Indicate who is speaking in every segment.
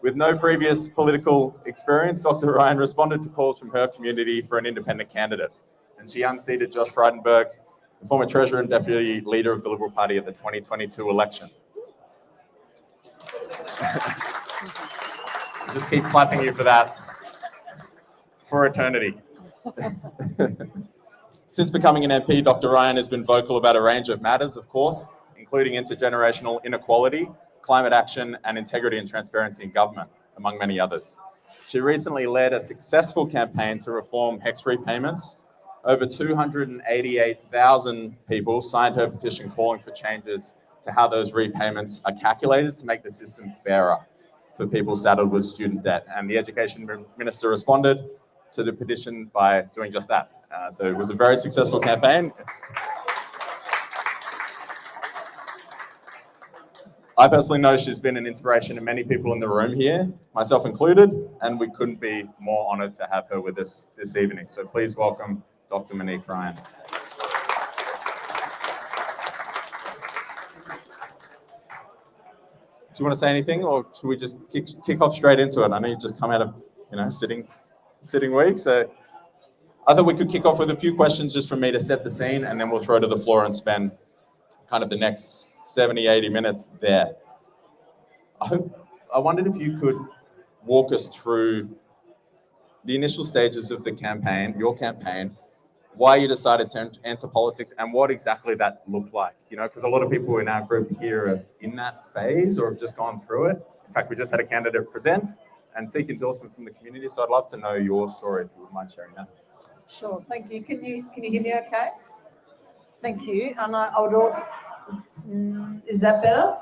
Speaker 1: With no previous political experience, Dr. Ryan responded to calls from her community for an independent candidate, and she unseated Josh Frydenberg, the former Treasurer and Deputy Leader of the Liberal Party at the 2022 election. Just keep clapping you for that for eternity. Since becoming an MP, Dr. Ryan has been vocal about a range of matters, of course, including intergenerational inequality, climate action, and integrity and transparency in government, among many others. She recently led a successful campaign to reform HECS repayments. Over 288,000 people signed her petition calling for changes to how those repayments are calculated to make the system fairer for people saddled with student debt. And the Education Minister responded to the petition by doing just that. So it was a very successful campaign. I personally know she's been an inspiration to many people in the room here, myself included, and we couldn't be more honoured to have her with us this evening. So please welcome Dr. Monique Ryan. Do you want to say anything, or should we just kick off straight into it? I know you've just come out of, sitting week, so I thought we could kick off with a few questions just from me to set the scene, and then we'll throw to the floor and spend kind of the next 70, 80 minutes there. I wondered if you could walk us through the initial stages of the campaign, your campaign, why you decided to enter politics, and what exactly that looked like. Because a lot of people in our group here are in that phase or have just gone through it. In fact, we just had a candidate present and seek endorsement from the community. So I'd love to know your story, if you wouldn't mind sharing that.
Speaker 2: Sure, thank you. Can you hear me okay? Thank you. And I would also, is that better?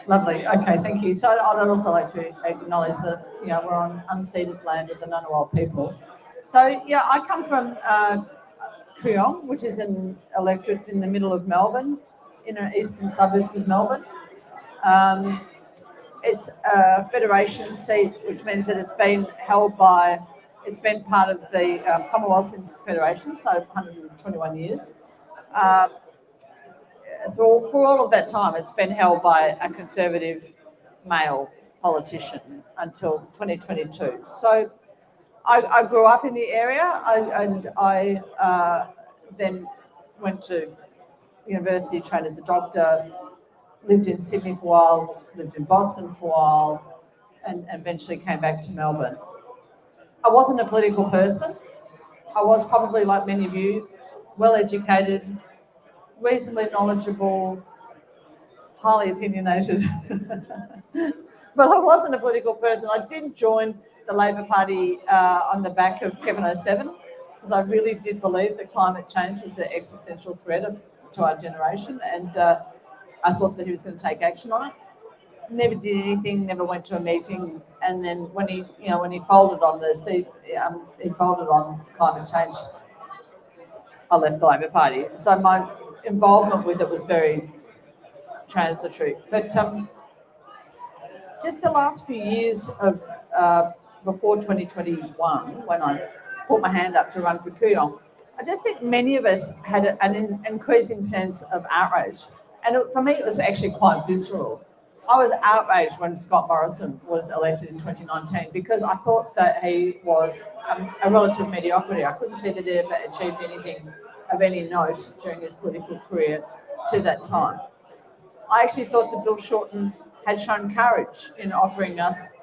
Speaker 2: Lovely. Okay, thank you. So I'd also like to acknowledge that we're on unceded land of the Ngunnawal people. So I come from Kooyong, which is an electorate in the middle of Melbourne, in the eastern suburbs of Melbourne. It's a federation seat, which means that it's been part of the Commonwealth since Federation, so 121 years. For all of that time, it's been held by a Conservative male politician until 2022. So I grew up in the area, and I then went to university, trained as a doctor, lived in Sydney for a while, lived in Boston for a while, and eventually came back to Melbourne. I wasn't a political person. I was probably, like many of you, well-educated, reasonably knowledgeable, highly opinionated. But I wasn't a political person. I didn't join the Labor Party on the back of Kevin 07, because I really did believe that climate change was the existential threat to our generation, and I thought that he was going to take action on it. Never did anything, never went to a meeting, and then when he folded on he folded on climate change, I left the Labor Party. So my involvement with it was very transitory. But just the last few years of before 2021, when I put my hand up to run for Kooyong, I just think many of us had an increasing sense of outrage. And for me, it was actually quite visceral. I was outraged when Scott Morrison was elected in 2019 because I thought that he was a relative mediocrity. I couldn't see that he ever achieved anything of any note during his political career to that time. I actually thought that Bill Shorten had shown courage in offering us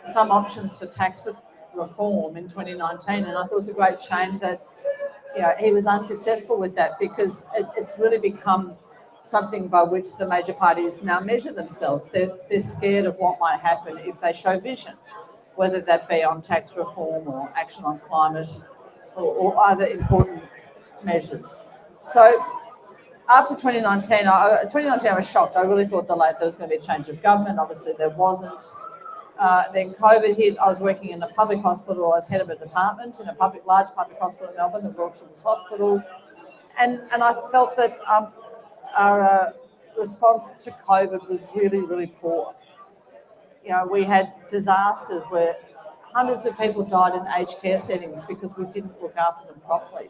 Speaker 2: some options for tax reform in 2019, and I thought it was a great shame that he was unsuccessful with that, because it's really become something by which the major parties now measure themselves. They're scared of what might happen if they show vision, whether that be on tax reform or action on climate or other important measures. So after 2019, I was shocked. I really thought there was going to be a change of government. Obviously, there wasn't. Then COVID hit. I was working in a public hospital. I was head of a department in a large public hospital in Melbourne, the Royal Children's Hospital. And I felt that our response to COVID was really, really poor. We had disasters where hundreds of people died in aged care settings because we didn't look after them properly.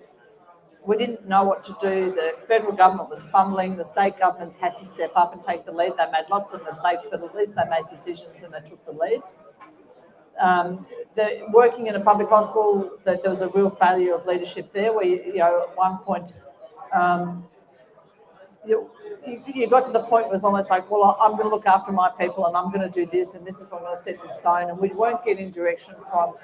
Speaker 2: We didn't know what to do. The federal government was fumbling. The state governments had to step up and take the lead. They made lots of mistakes, but at least they made decisions and they took the lead. Working in a public hospital, that there was a real failure of leadership there, where at one point you got to the point where it was almost like, well, I'm going to look after my people and I'm going to do this and this is what I'm going to set in stone, and we weren't getting direction from,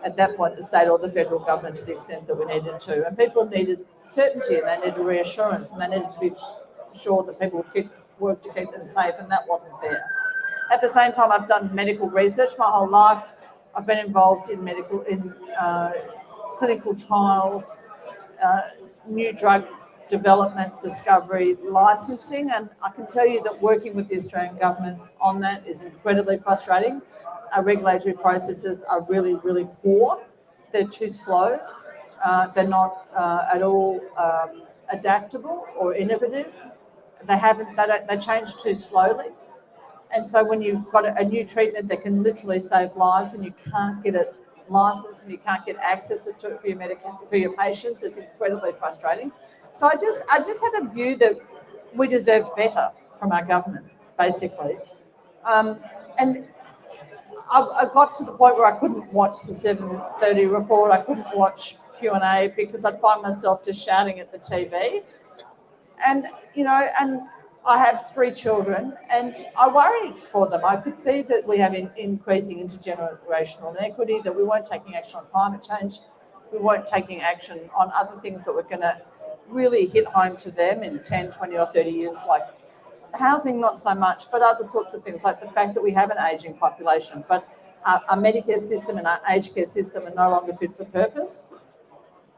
Speaker 2: at that point, the state or the federal government to the extent that we needed to. And people needed certainty and they needed reassurance and they needed to be sure that people would work to keep them safe, and that wasn't there. At the same time, I've done medical research my whole life. I've been involved in clinical trials, new drug development, discovery, licensing, and I can tell you that working with the Australian government on that is incredibly frustrating. Our regulatory processes are really, really poor. They're too slow. They're not at all adaptable or innovative. They change too slowly. And so when you've got a new treatment that can literally save lives and you can't get it licensed and you can't get access to it for your patients, it's incredibly frustrating. So I just had a view that we deserved better from our government, basically. And I got to the point where I couldn't watch the 7:30 report. I couldn't watch Q&A because I'd find myself just shouting at the TV. And I have 3 children and I worry for them. I could see that we have increasing intergenerational inequity, that we weren't taking action on climate change, we weren't taking action on other things that were going to really hit home to them in 10, 20 or 30 years, like housing, not so much, but other sorts of things, like the fact that we have an ageing population, but our Medicare system and our aged care system are no longer fit for purpose.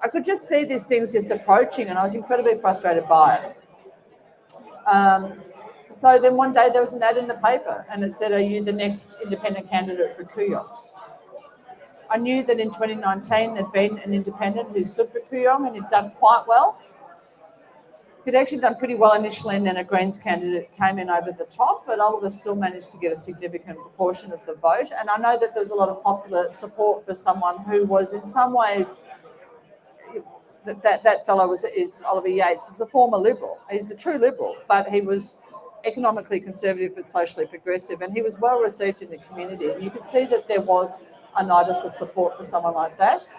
Speaker 2: I could just see these things just approaching and I was incredibly frustrated by it. So then one day there was an ad in the paper and it said, are you the next independent candidate for Kooyong? I knew that in 2019 there'd been an independent who stood for Kooyong and he'd done quite well. He'd actually done pretty well initially and then a Greens candidate came in over the top, but Oliver still managed to get a significant proportion of the vote. And I know that there was a lot of popular support for someone who was in some ways, that fellow is Oliver Yates, is a former Liberal. He's a true Liberal, but he was economically conservative but socially progressive, and he was well received in the community. And you could see that there was a notice of support for someone like that.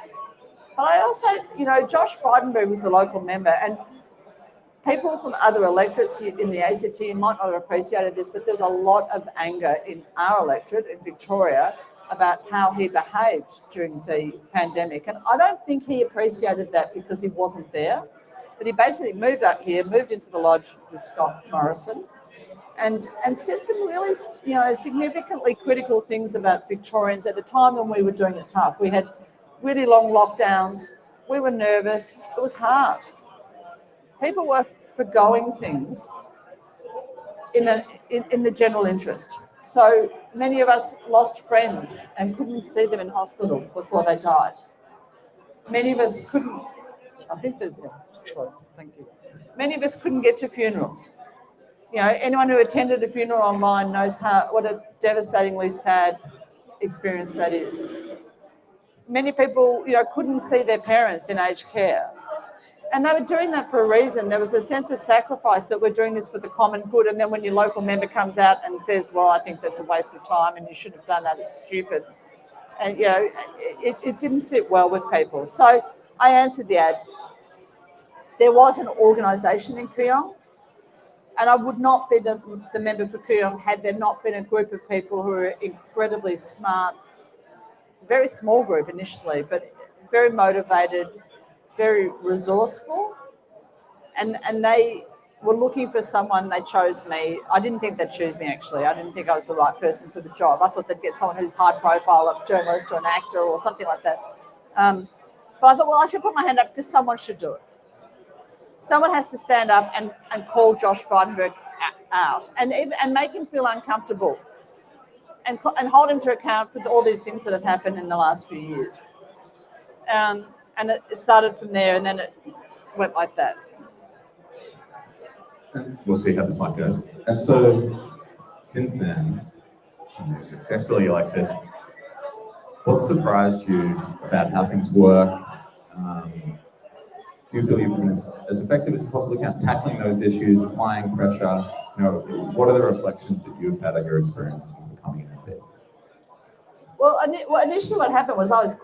Speaker 2: But I also, Josh Frydenberg was the local member, and people from other electorates in the ACT might not have appreciated this, but there's a lot of anger in our electorate in Victoria about how he behaved during the pandemic. And I don't think he appreciated that because he wasn't there. But he basically moved up here, moved into the lodge with Scott Morrison, and said some really, significantly critical things about Victorians at a time when we were doing it tough. We had really long lockdowns. We were nervous. It was hard. People were forgoing things in the general interest. So many of us lost friends and couldn't see them in hospital before they died. Many of us couldn't, thank you. Many of us couldn't get to funerals. Anyone who attended a funeral online knows what a devastatingly sad experience that is. Many people, couldn't see their parents in aged care. And they were doing that for a reason. There was a sense of sacrifice that we're doing this for the common good. And then when your local member comes out and says, well, I think that's a waste of time and you shouldn't have done that, it's stupid. And, it didn't sit well with people. So I answered the ad. There was an organisation in Kooyong, and I would not be the member for Kooyong had there not been a group of people who are incredibly smart, very small group initially, but very motivated, very resourceful, and they were looking for someone. They chose me. I didn't think they'd choose me, actually. I didn't think I was the right person for the job. I thought they'd get someone who's high profile, a journalist or an actor or something like that. But I thought, well, I should put my hand up because someone should do it. Someone has to stand up and call Josh Frydenberg out and make him feel uncomfortable and hold him to account for all these things that have happened in the last few years. And it started from there, and then it went like that.
Speaker 1: And we'll see how this one goes. And so, since then, you're successfully elected. What surprised you about how things work? Do you feel you've been as effective as you possibly can tackling those issues, applying pressure? What are the reflections that you've had on your experience since becoming an MP?
Speaker 2: Well, initially what happened was I was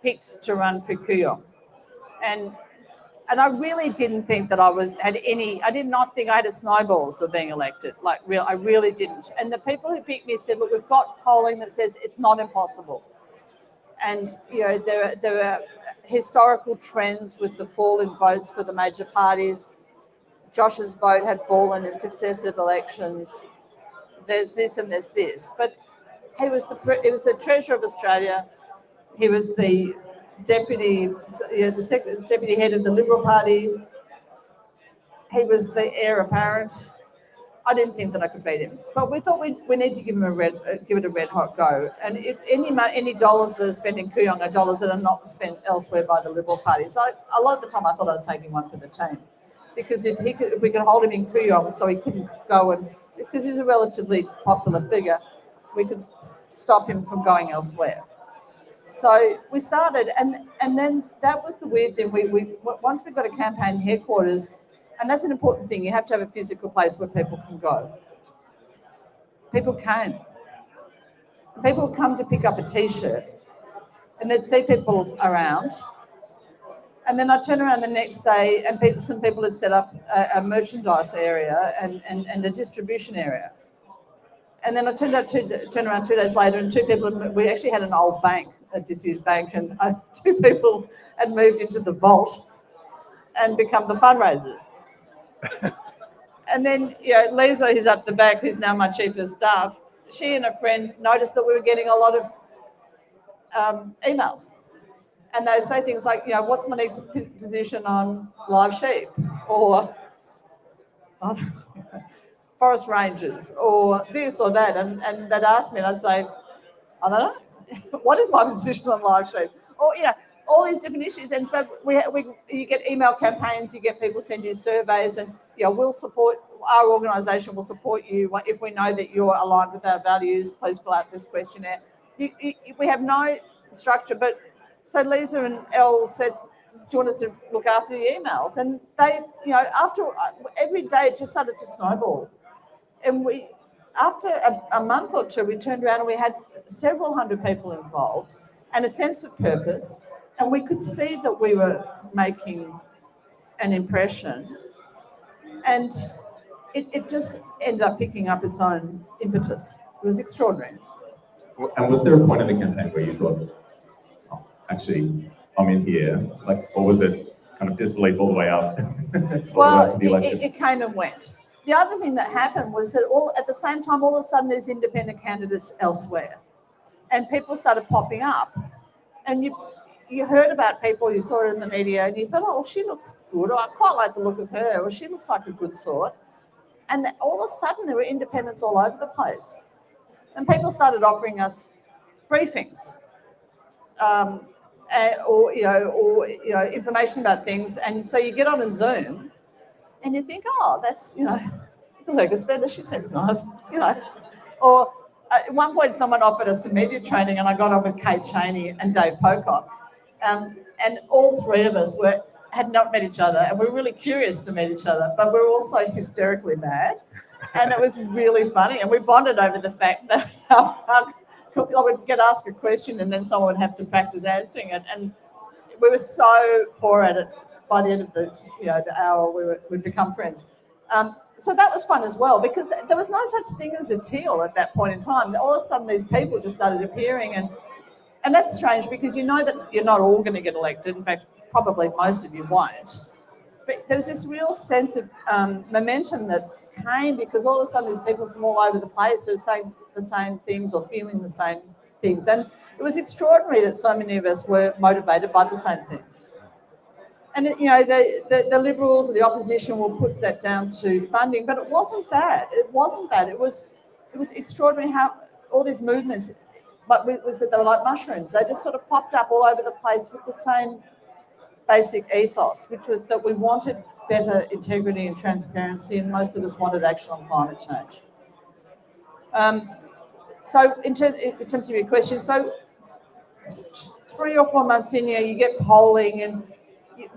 Speaker 2: picked to run for Kooyong, and I really didn't think that I did not think I had a snowballs of being elected. I really didn't. And the people who picked me said, look, we've got polling that says it's not impossible. And, there are historical trends with the fall in votes for the major parties. Josh's vote had fallen in successive elections. There's this and there's this. But he was the Treasurer of Australia. He was the deputy head of the Liberal Party. He was the heir apparent. I didn't think that I could beat him, but we thought we need to give it a red hot go. And if any dollars that are spent in Kooyong are dollars that are not spent elsewhere by the Liberal Party. So a lot of the time I thought I was taking one for the team, because if we could hold him in Kooyong so he couldn't go, because he's a relatively popular figure, we could stop him from going elsewhere. So we started, and then that was the weird thing. We once we got a campaign headquarters, and that's an important thing. You have to have a physical place where people can go. People came. People would come to pick up a T-shirt, and they'd see people around. And then I'd turn around the next day, and some people had set up a merchandise area and a distribution area. And then I turned around 2 days later, and we actually had an old bank, a disused bank, and 2 people had moved into the vault and become the fundraisers. And then, Lisa, who's up the back, who's now my chief of staff, she and a friend noticed that we were getting a lot of emails. And they say things like, what's my next position on live sheep? Or forest rangers, or this or that, and they'd ask me, and I'd say, I don't know, what is my position on live sheep? Or all these different issues. And so you get email campaigns, you get people send you surveys, and we'll support, our organisation will support you if we know that you're aligned with our values. Please fill out this questionnaire. We have no structure, but so Lisa and Elle said, do you want us to look after the emails? And they, after every day, it just started to snowball. And after a month or two, we turned around and we had several hundred people involved and a sense of purpose. And we could see that we were making an impression. And it just ended up picking up its own impetus. It was extraordinary.
Speaker 1: And was there a point in the campaign where you thought, oh, actually, I'm in here? Or was it kind of disbelief all the way up?
Speaker 2: Well, it came and went. The other thing that happened was that at the same time, all of a sudden, there's independent candidates elsewhere, and people started popping up. And you heard about people, you saw it in the media, and you thought, oh, she looks good, or I quite like the look of her, or she looks like a good sort. And all of a sudden, there were independents all over the place, and people started offering us briefings, or information about things. And so you get on a Zoom. And you think, oh, that's, it's a legal spender, she seems nice, Or at one point, someone offered us some media training, and I got on with Kate Cheney and Dave Pocock. And all 3 of us had not met each other, and we were really curious to meet each other, but we were also hysterically mad. And it was really funny. And we bonded over the fact that I would get asked a question, and then someone would have to practice answering it. And we were so poor at it. By the end of the hour, we'd become friends. So that was fun as well, because there was no such thing as a Teal at that point in time. All of a sudden, these people just started appearing, and that's strange, because you know that you're not all going to get elected. In fact, probably most of you won't. But there was this real sense of momentum that came, because all of a sudden, there's people from all over the place who are saying the same things or feeling the same things. And it was extraordinary that so many of us were motivated by the same things. And the Liberals or the opposition will put that down to funding, but it wasn't that. It wasn't that. It was extraordinary how all these movements, but we said they were like mushrooms. They just sort of popped up all over the place with the same basic ethos, which was that we wanted better integrity and transparency, and most of us wanted action on climate change. So in terms of your question, so 3 or 4 months in, you get polling, and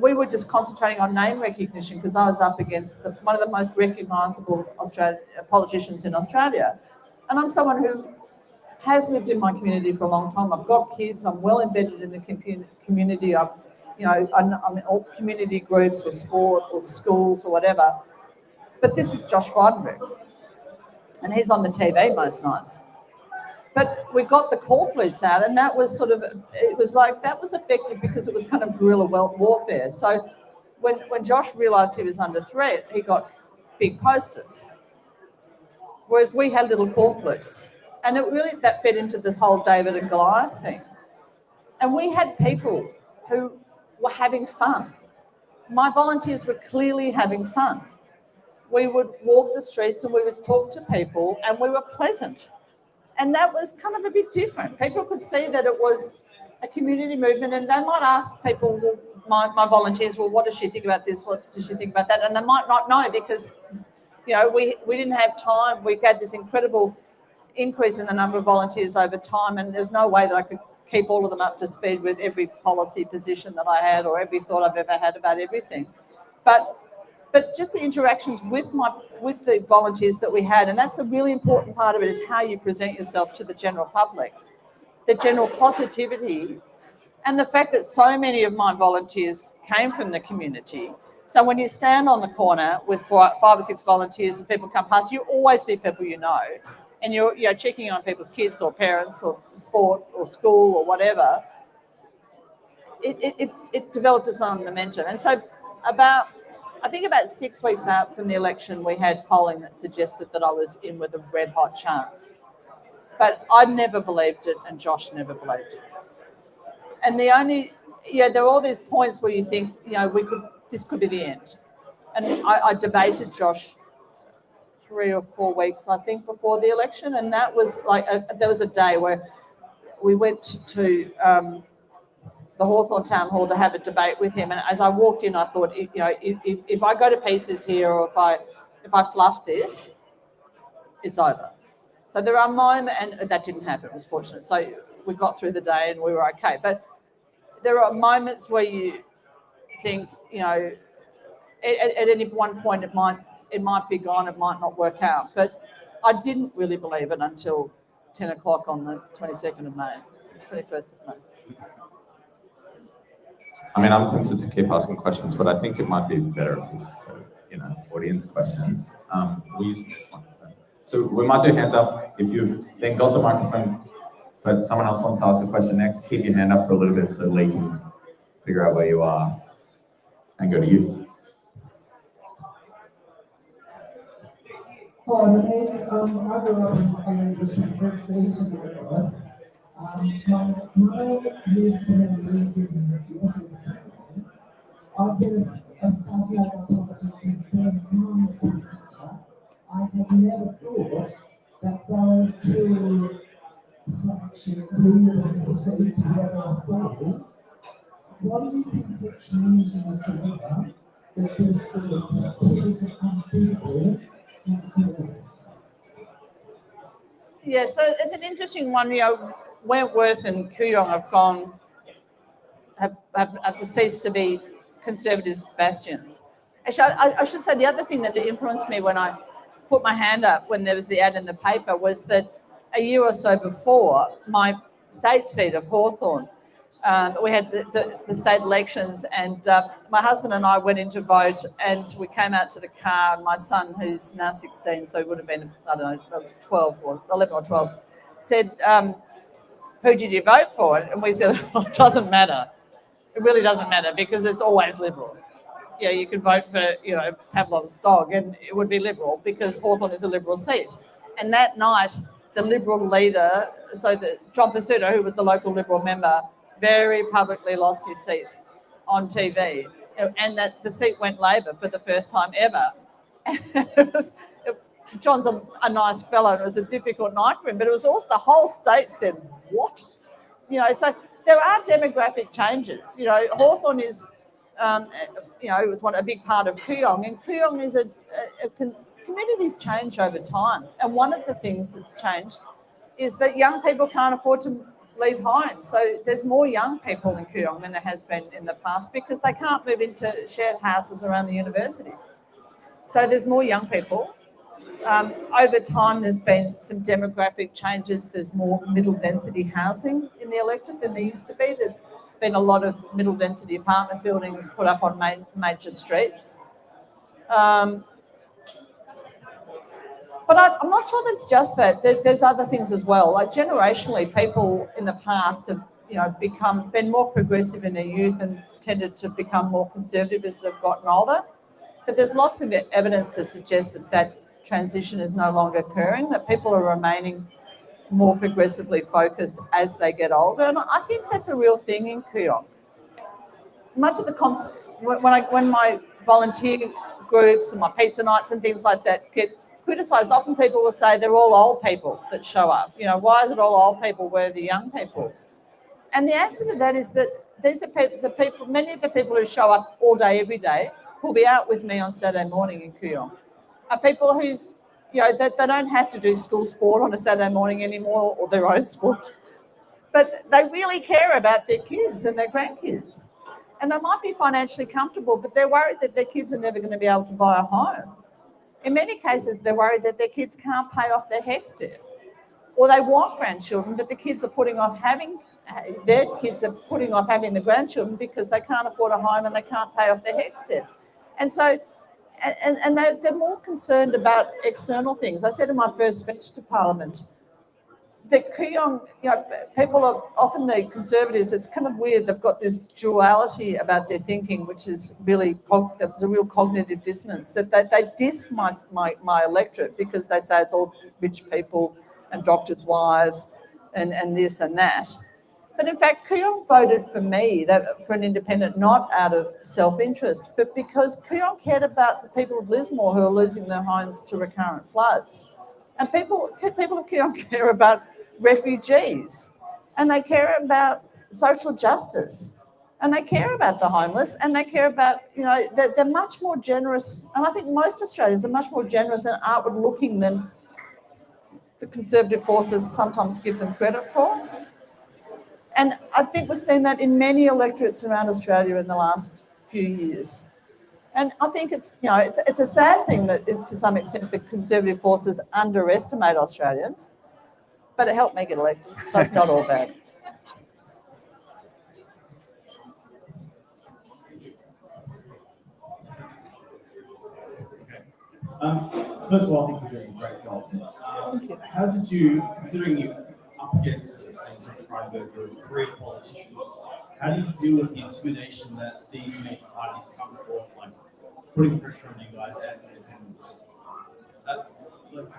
Speaker 2: we were just concentrating on name recognition, because I was up against one of the most recognisable politicians in Australia. And I'm someone who has lived in my community for a long time. I've got kids. I'm well embedded in the community. I'm in all community groups or sport or schools or whatever. But this was Josh Frydenberg, and he's on the TV most nights. But we got the call flutes out, and that was that was effective because it was kind of guerrilla warfare. So when Josh realised he was under threat, he got big posters, whereas we had little call flutes. And that fed into this whole David and Goliath thing. And we had people who were having fun. My volunteers were clearly having fun. We would walk the streets and we would talk to people, and we were pleasant. And that was kind of a bit different. People could see that it was a community movement, and they might ask people, well, my volunteers, well, what does she think about this? What does she think about that? And they might not know because, we didn't have time. We had this incredible increase in the number of volunteers over time, and there's no way that I could keep all of them up to speed with every policy position that I had or every thought I've ever had about everything. But just the interactions with the volunteers that we had, and that's a really important part of it, is how you present yourself to the general public, the general positivity, and the fact that so many of my volunteers came from the community. So when you stand on the corner with 5 or 6 volunteers and people come past, you always see people you know, and you're checking on people's kids or parents or sport or school or whatever. It developed its own momentum. And so about 6 weeks out from the election, we had polling that suggested that I was in with a red hot chance. But I never believed it, and Josh never believed it. And there are all these points where you think, this could be the end. And I debated Josh 3 or 4 weeks, I think, before the election, and that was there was a day where we went to the Hawthorn Town Hall to have a debate with him, and as I walked in, I thought, if I go to pieces here, or if I fluff this, it's over. So there are moments, and that didn't happen. It was fortunate. So we got through the day and we were okay. But there are moments where you think, at any one point it might be gone, it might not work out. But I didn't really believe it until 10 o'clock on the 21st of May.
Speaker 1: I mean, I'm tempted to keep asking questions, but I think it might be better if we just go, audience questions. We're using this microphone. So we might do hands up. If you've then got the microphone, but someone else wants to ask a question next, keep your hand up for a little bit so Lee can figure out where you are and go to you.
Speaker 3: Hi, Monique. I grew up in a west city to Canberra. My mum lived for many years in Washington. I've been fascinated by politics since being a mum as Prime Minister. I had never thought that those two flagship leaders proceeds would ever fall. What do you think has changed in Australia that this sort of partisan unthinkable has occurred?
Speaker 2: Yeah, so it's an interesting one. Wentworth and Kooyong have ceased to be Conservatives' bastions. Actually, I should say the other thing that influenced me when I put my hand up when there was the ad in the paper was that a year or so before, my state seat of Hawthorn, we had the state elections, and my husband and I went in to vote, and we came out to the car, and my son, who's now 16, so he would have been, 12 or 11 or 12, said, who did you vote for? And we said, well, it doesn't matter. It really doesn't matter because it's always Liberal. You could vote for, Pavlov's dog and it would be Liberal because Hawthorn is a Liberal seat. And that night, the Liberal leader, John Pursuto, who was the local Liberal member, very publicly lost his seat on TV, and that the seat went Labor for the first time ever. John's a nice fellow, and it was a difficult night for him, but it was also the whole state said, what? So there are demographic changes. Hawthorn is, it was a big part of Kooyong, and Kooyong is communities change over time. And one of the things that's changed is that young people can't afford to leave home. So there's more young people in Kooyong than there has been in the past because they can't move into shared houses around the university. So there's more young people. Over time, there's been some demographic changes. There's more middle density housing in the electorate than there used to be. There's been a lot of middle density apartment buildings put up on major streets. But I'm not sure that's just that. There's other things as well. Like generationally, people in the past have, been more progressive in their youth and tended to become more conservative as they've gotten older. But there's lots of evidence to suggest that that transition is no longer occurring, that people are remaining more progressively focused as they get older. And I think that's a real thing in Kooyong. Much of the when my volunteer groups and my pizza nights and things like that get criticised, often people will say they're all old people that show up. Why is it all old people? Where are the young people? And the answer to that is that these are many of the people who show up all day, every day, who'll be out with me on Saturday morning in Kooyong, are people who's, that they don't have to do school sport on a Saturday morning anymore, or their own sport, but they really care about their kids and their grandkids. And they might be financially comfortable, but they're worried that their kids are never going to be able to buy a home. In many cases, they're worried that their kids can't pay off their HECS debt, or they want grandchildren, but the kids are putting off having the grandchildren because they can't afford a home and they can't pay off their HECS debt. And so, and they're more concerned about external things. I said in my first speech to Parliament that Kooyong, people are often, the Conservatives, it's kind of weird, they've got this duality about their thinking, which is really, there's a real cognitive dissonance, that they diss my electorate because they say it's all rich people and doctors' wives and this and that. But in fact, Kooyong voted for me, for an independent, not out of self-interest, but because Kooyong cared about the people of Lismore who are losing their homes to recurrent floods. And people of Kooyong care about refugees, and they care about social justice, and they care about the homeless, and they care about, they're much more generous. And I think most Australians are much more generous and outward looking than the Conservative forces sometimes give them credit for. And I think we've seen that in many electorates around Australia in the last few years. And I think it's a sad thing that to some extent the Conservative forces underestimate Australians, but it helped me get elected, so it's not all bad.
Speaker 4: First of all, I think you're doing a great job.
Speaker 2: Thank you.
Speaker 4: How did you, considering you're up against, say, Dr Frydenberg, or 3 politicians, how do you deal with the intimidation that these major parties come forth, like putting pressure on you guys as independents?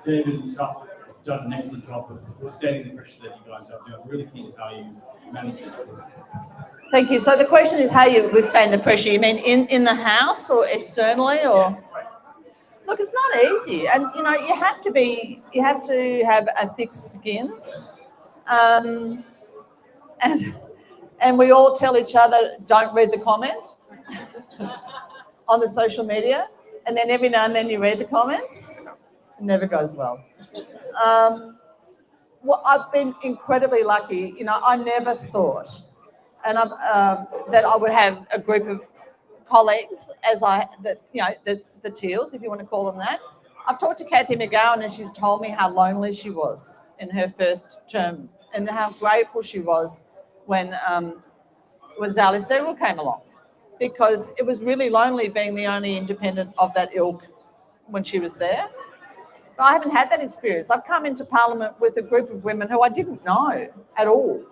Speaker 4: David himself done an excellent job of withstanding the pressure that you guys are doing. I really think how you manage it.
Speaker 2: Thank you. So the question is how you withstand the pressure. You mean in the House or externally, or? Look, it's not easy, and you have to have a thick skin, and we all tell each other don't read the comments on the social media, and then every now and then you read the comments. It never goes well. Well, I've been incredibly lucky. I never thought, and that I would have a group of colleagues the Teals, if you want to call them that. I've talked to Cathy McGowan, and she's told me how lonely she was in her first term, and how grateful she was when Zali Steele came along, because it was really lonely being the only independent of that ilk when she was there. But I haven't had that experience. I've come into Parliament with a group of women who I didn't know at all,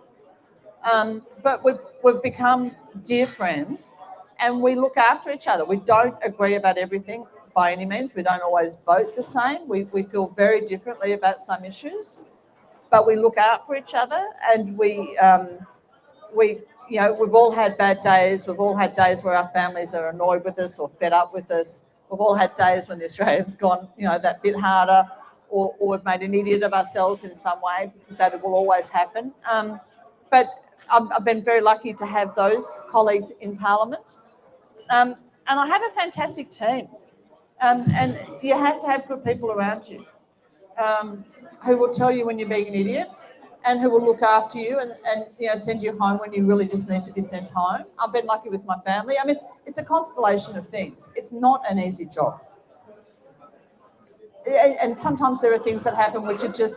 Speaker 2: but we've become dear friends. And we look after each other. We don't agree about everything by any means. We don't always vote the same. We feel very differently about some issues, but we look out for each other. And we've all had bad days. We've all had days where our families are annoyed with us or fed up with us. We've all had days when the Australian's gone, that bit harder, or we've made an idiot of ourselves in some way, because that will always happen. But I've been very lucky to have those colleagues in Parliament. And I have a fantastic team, and you have to have good people around you who will tell you when you're being an idiot, and who will look after you and send you home when you really just need to be sent home. I've been lucky with my family. It's a constellation of things. It's not an easy job. and sometimes there are things that happen which are just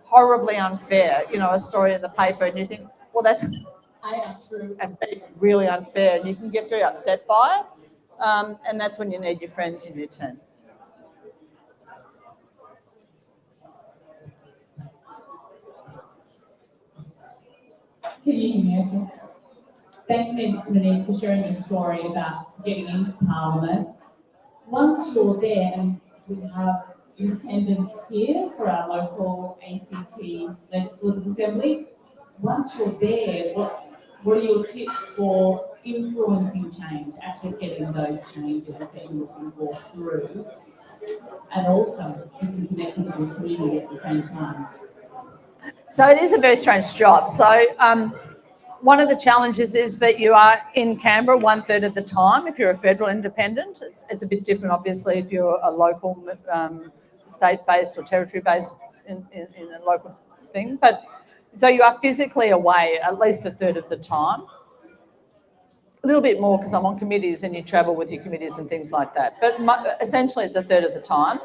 Speaker 2: horribly unfair. You know, a story in the paper, and you think, well, that's true, and B, really unfair, and you can get very upset by it. And that's when you need your friends in your team.
Speaker 5: Can you hear me okay? Thanks, Monique, for sharing your story about getting into Parliament. Once you're there, and we have independents here for our local ACT Legislative Assembly, once you're there, what are your tips for influencing change, actually getting those changes that you're looking for through, and also keeping connected with your community at the same time?
Speaker 2: So it is a very strange job. So one of the challenges is that you are in Canberra 1/3 of the time if you're a federal independent. It's a bit different, obviously, if you're a local, state-based or territory-based in a local thing. But so you are physically away at least 1/3 of the time. A little bit more because I'm on committees and you travel with your committees and things like that. But essentially it's 1/3 of the time.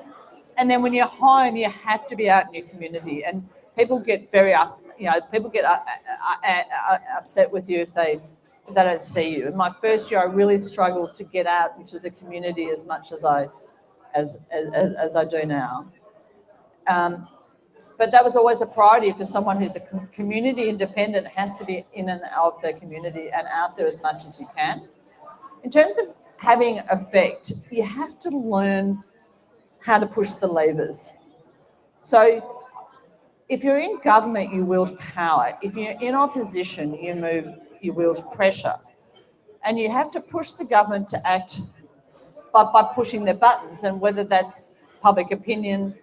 Speaker 2: And then when you're home, you have to be out in your community. And people get upset with you if they don't see you. In my first year, I really struggled to get out into the community as much as I do now. But that was always a priority for someone who's a community independent. Has to be in and out of their community and out there as much as you can. In terms of having effect, you have to learn how to push the levers. So if you're in government, you wield power. If you're in opposition, you wield pressure. And you have to push the government to act by pushing their buttons, and whether that's public opinion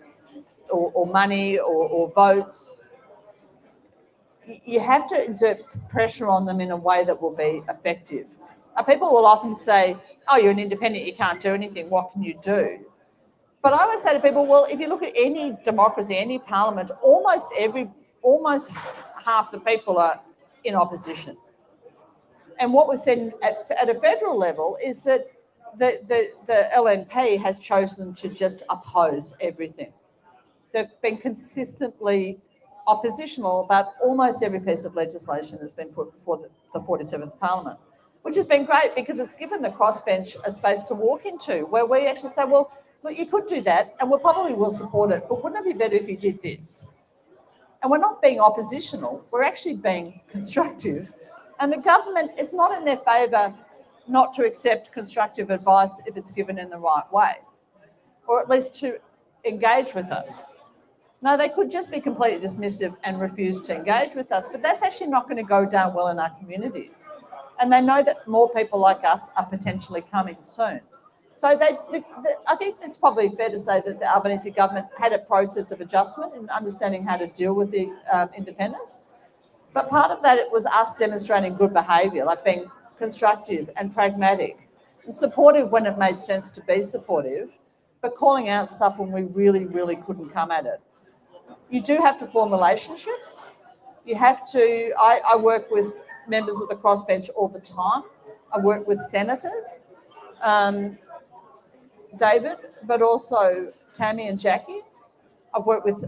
Speaker 2: or money or votes, you have to exert pressure on them in a way that will be effective. People will often say, oh, you're an independent, you can't do anything, what can you do? But I always say to people, well, if you look at any democracy, any parliament, almost half the people are in opposition. And what we've seen at a federal level is that the LNP has chosen to just oppose everything. They've been consistently oppositional about almost every piece of legislation that's been put before the 47th Parliament, which has been great because it's given the crossbench a space to walk into where we actually say, well, look, you could do that and we probably will support it, but wouldn't it be better if you did this? And we're not being oppositional, we're actually being constructive. And the government, it's not in their favour not to accept constructive advice if it's given in the right way, or at least to engage with us. No, they could just be completely dismissive and refuse to engage with us, but that's actually not going to go down well in our communities. And they know that more people like us are potentially coming soon. So I think it's probably fair to say that the Albanese government had a process of adjustment in understanding how to deal with the independence. But part of that, it was us demonstrating good behaviour, like being constructive and pragmatic, and supportive when it made sense to be supportive, but calling out stuff when we really, really couldn't come at it. You do have to form relationships. You have to, I work with members of the crossbench all the time. I work with senators, David, but also Tammy and Jackie. I've worked with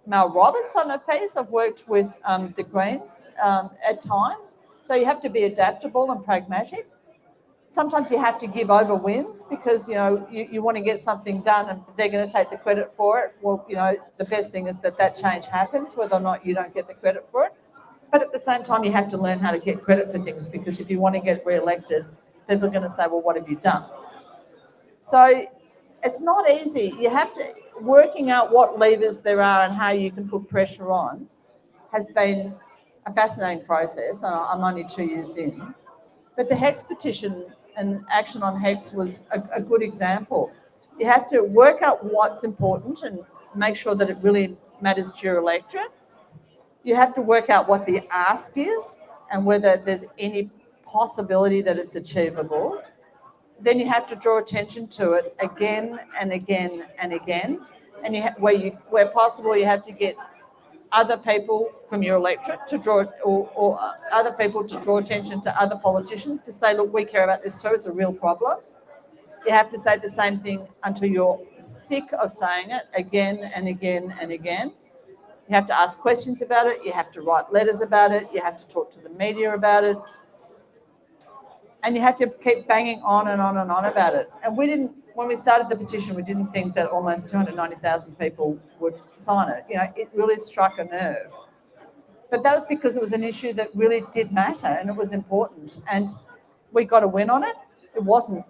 Speaker 2: Mel Roberts on a piece. I've worked with the Greens at times. So you have to be adaptable and pragmatic. Sometimes you have to give over wins because, you want to get something done and they're going to take the credit for it. Well, the best thing is that change happens, whether or not you don't get the credit for it. But at the same time, you have to learn how to get credit for things because if you want to get re-elected, people are going to say, well, what have you done? So it's not easy. You have to, working out what levers there are and how you can put pressure on has been a fascinating process. I'm only 2 years in. But the HEX petition and action on HEX was a good example. You have to work out what's important and make sure that it really matters to your electorate. You have to work out what the ask is and whether there's any possibility that it's achievable. Then you have to draw attention to it again and again and again. And where possible, you have to get other people from your electorate to draw, or other people to draw attention to other politicians to say, look, we care about this too, it's a real problem. You have to say the same thing until you're sick of saying it again and again and again. You have to ask questions about it. You have to write letters about it. You have to talk to the media about it. And you have to keep banging on and on and on about it. And when we started the petition, we didn't think that almost 290,000 people would sign it. You know, it really struck a nerve. But that was because it was an issue that really did matter and it was important. And we got a win on it. It wasn't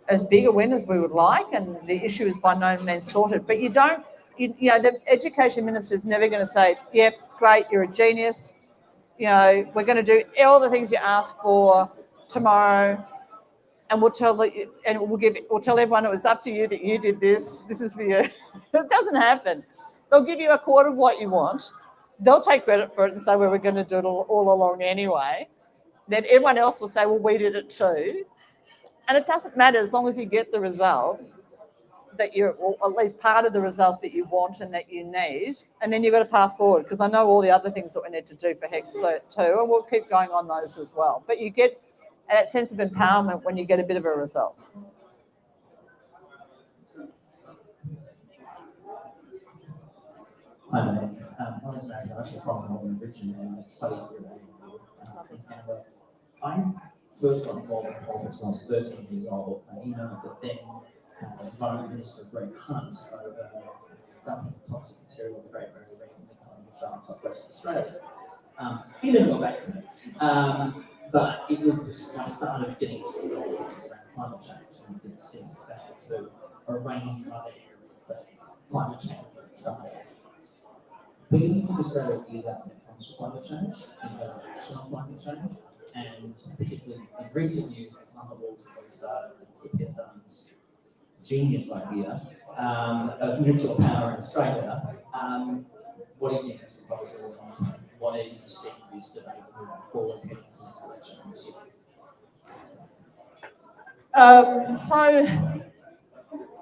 Speaker 2: as big a win as we would like, and the issue is by no means sorted. But you know, the education minister is never going to say, yep, great, you're a genius. You know, we're going to do all the things you asked for tomorrow, and we'll tell everyone it was up to you that you did this. This is for you. It doesn't happen. They'll give you a quarter of what you want. They'll take credit for it and say, well, we're going to do it all along anyway. Then everyone else will say, well, we did it too. And it doesn't matter as long as you get the result that you're, or at least part of the result that you want and that you need, and then you've got to path forward, because I know all the other things that we need to do for HEX too, and we'll keep going on those as well. But you get that sense of empowerment when you get a bit of a result.
Speaker 6: Hi, Monique. My name is Matthew. I'm actually from Melbourne originally, and I've studied here in Canberra. I first got involved in politics when I was 13 years old. I emailed the then Environment Minister Greg Hunt over dumping toxic material in the Great Barrier Reef in the Kooyong sharks off Western Australia. He never got back to me. But it was I started getting curious around climate change, and it's since expanded to a range of other areas, but climate change started. Where do you think Australia is at when it comes to climate change, in terms of action on climate change? And particularly in recent years, the climate wars have restarted with Kooyong's genius idea of nuclear power in Australia. What do you think is the proposal, and what do you see this debate moving forward heading to the next election this year?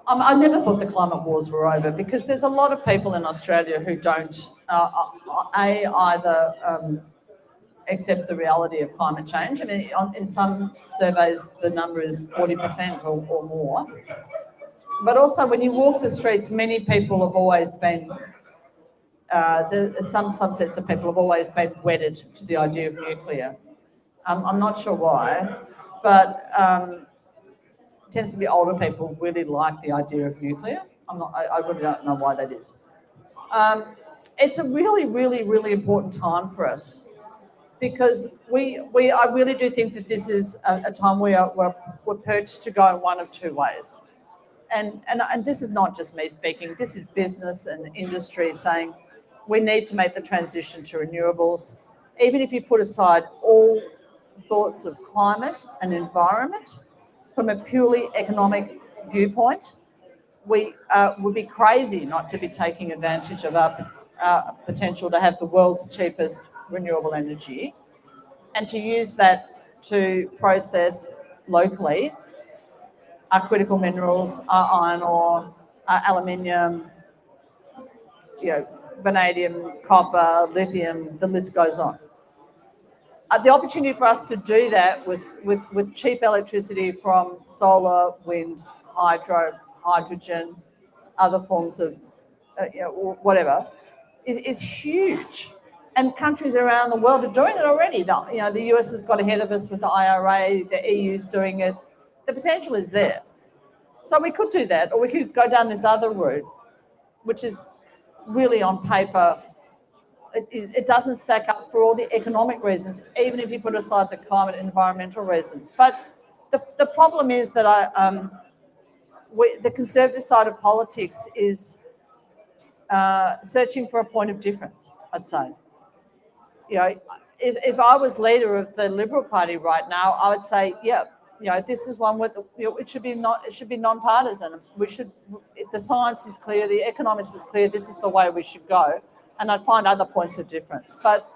Speaker 2: I never thought the climate wars were over, because there's a lot of people in Australia who don't either accept the reality of climate change. I mean, in some surveys, the number is 40% or more. But also, when you walk the streets, many people have always been, some subsets of people have always been wedded to the idea of nuclear. I'm not sure why, but it tends to be older people really like the idea of nuclear. I really don't know why that is. It's a really, really, really important time for us, because I really do think that this is a time where we're perched to go in one of two ways. And this is not just me speaking, this is business and industry saying we need to make the transition to renewables. Even if you put aside all thoughts of climate and environment, from a purely economic viewpoint, we would be crazy not to be taking advantage of our potential to have the world's cheapest renewable energy, and to use that to process locally our critical minerals, our iron ore, our aluminium, vanadium, copper, lithium, the list goes on. The opportunity for us to do that with cheap electricity from solar, wind, hydro, hydrogen, other forms of whatever, is huge. And countries around the world are doing it already. The US has got ahead of us with the IRA, the EU's doing it. The potential is there. So we could do that, or we could go down this other route, which is really on paper, it doesn't stack up for all the economic reasons, even if you put aside the climate and environmental reasons. But the problem is that the conservative side of politics is searching for a point of difference, I'd say. If I was leader of the Liberal Party right now, I would say, this is one with it should be non-partisan. The science is clear, the economics is clear. This is the way we should go, and I'd find other points of difference. But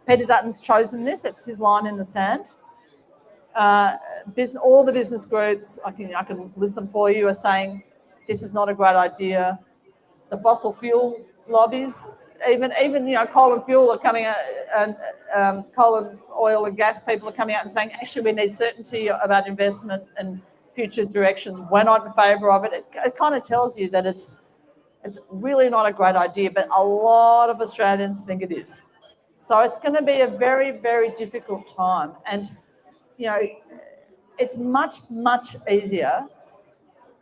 Speaker 2: Peter Dutton's chosen this; it's his line in the sand. All the business groups, I can list them for you, are saying this is not a great idea. The fossil fuel lobbies, even coal and fuel are coming out, and coal and oil and gas people are coming out and saying, actually, we need certainty about investment and future directions. We're not in favour of it. It kind of tells you that it's really not a great idea, but a lot of Australians think it is. So it's going to be a very, very difficult time. And, you know, it's much, much easier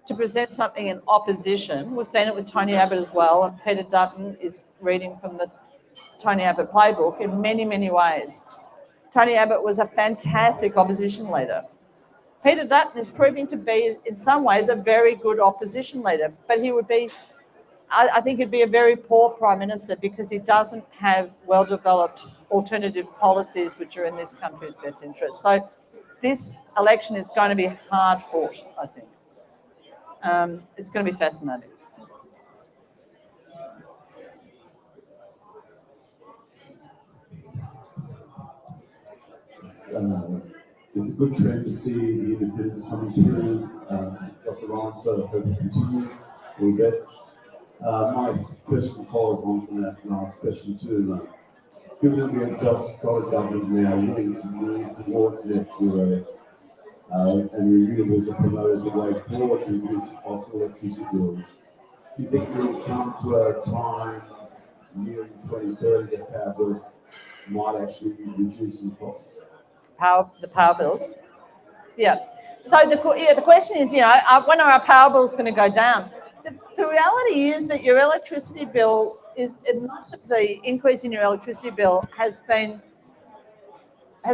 Speaker 2: to present something in opposition. We've seen it with Tony Abbott as well, and Peter Dutton is reading from the Tony Abbott playbook in many, many ways. Tony Abbott was a fantastic opposition leader. Peter Dutton is proving to be, in some ways, a very good opposition leader, but he would be, I think he'd be a very poor Prime Minister because he doesn't have well-developed alternative policies which are in this country's best interest. So this election is going to be hard fought, I think. It's going to be fascinating.
Speaker 7: It's a good trend to see the independents coming through. Dr. Ryan, so I hope it continues. All the best. My question follows on from that last question too. Given that we have just got a government now willing to move towards net zero, and renewables are promoted as a way forward to reduce fossil electricity bills, do you think we'll come to a time nearing 2030 that power bills might actually reduce in costs?
Speaker 2: The power bills. Yeah. So the question is, you know, when are our power bills going to go down? The reality is that your electricity bill is, much of the increase in your electricity bill has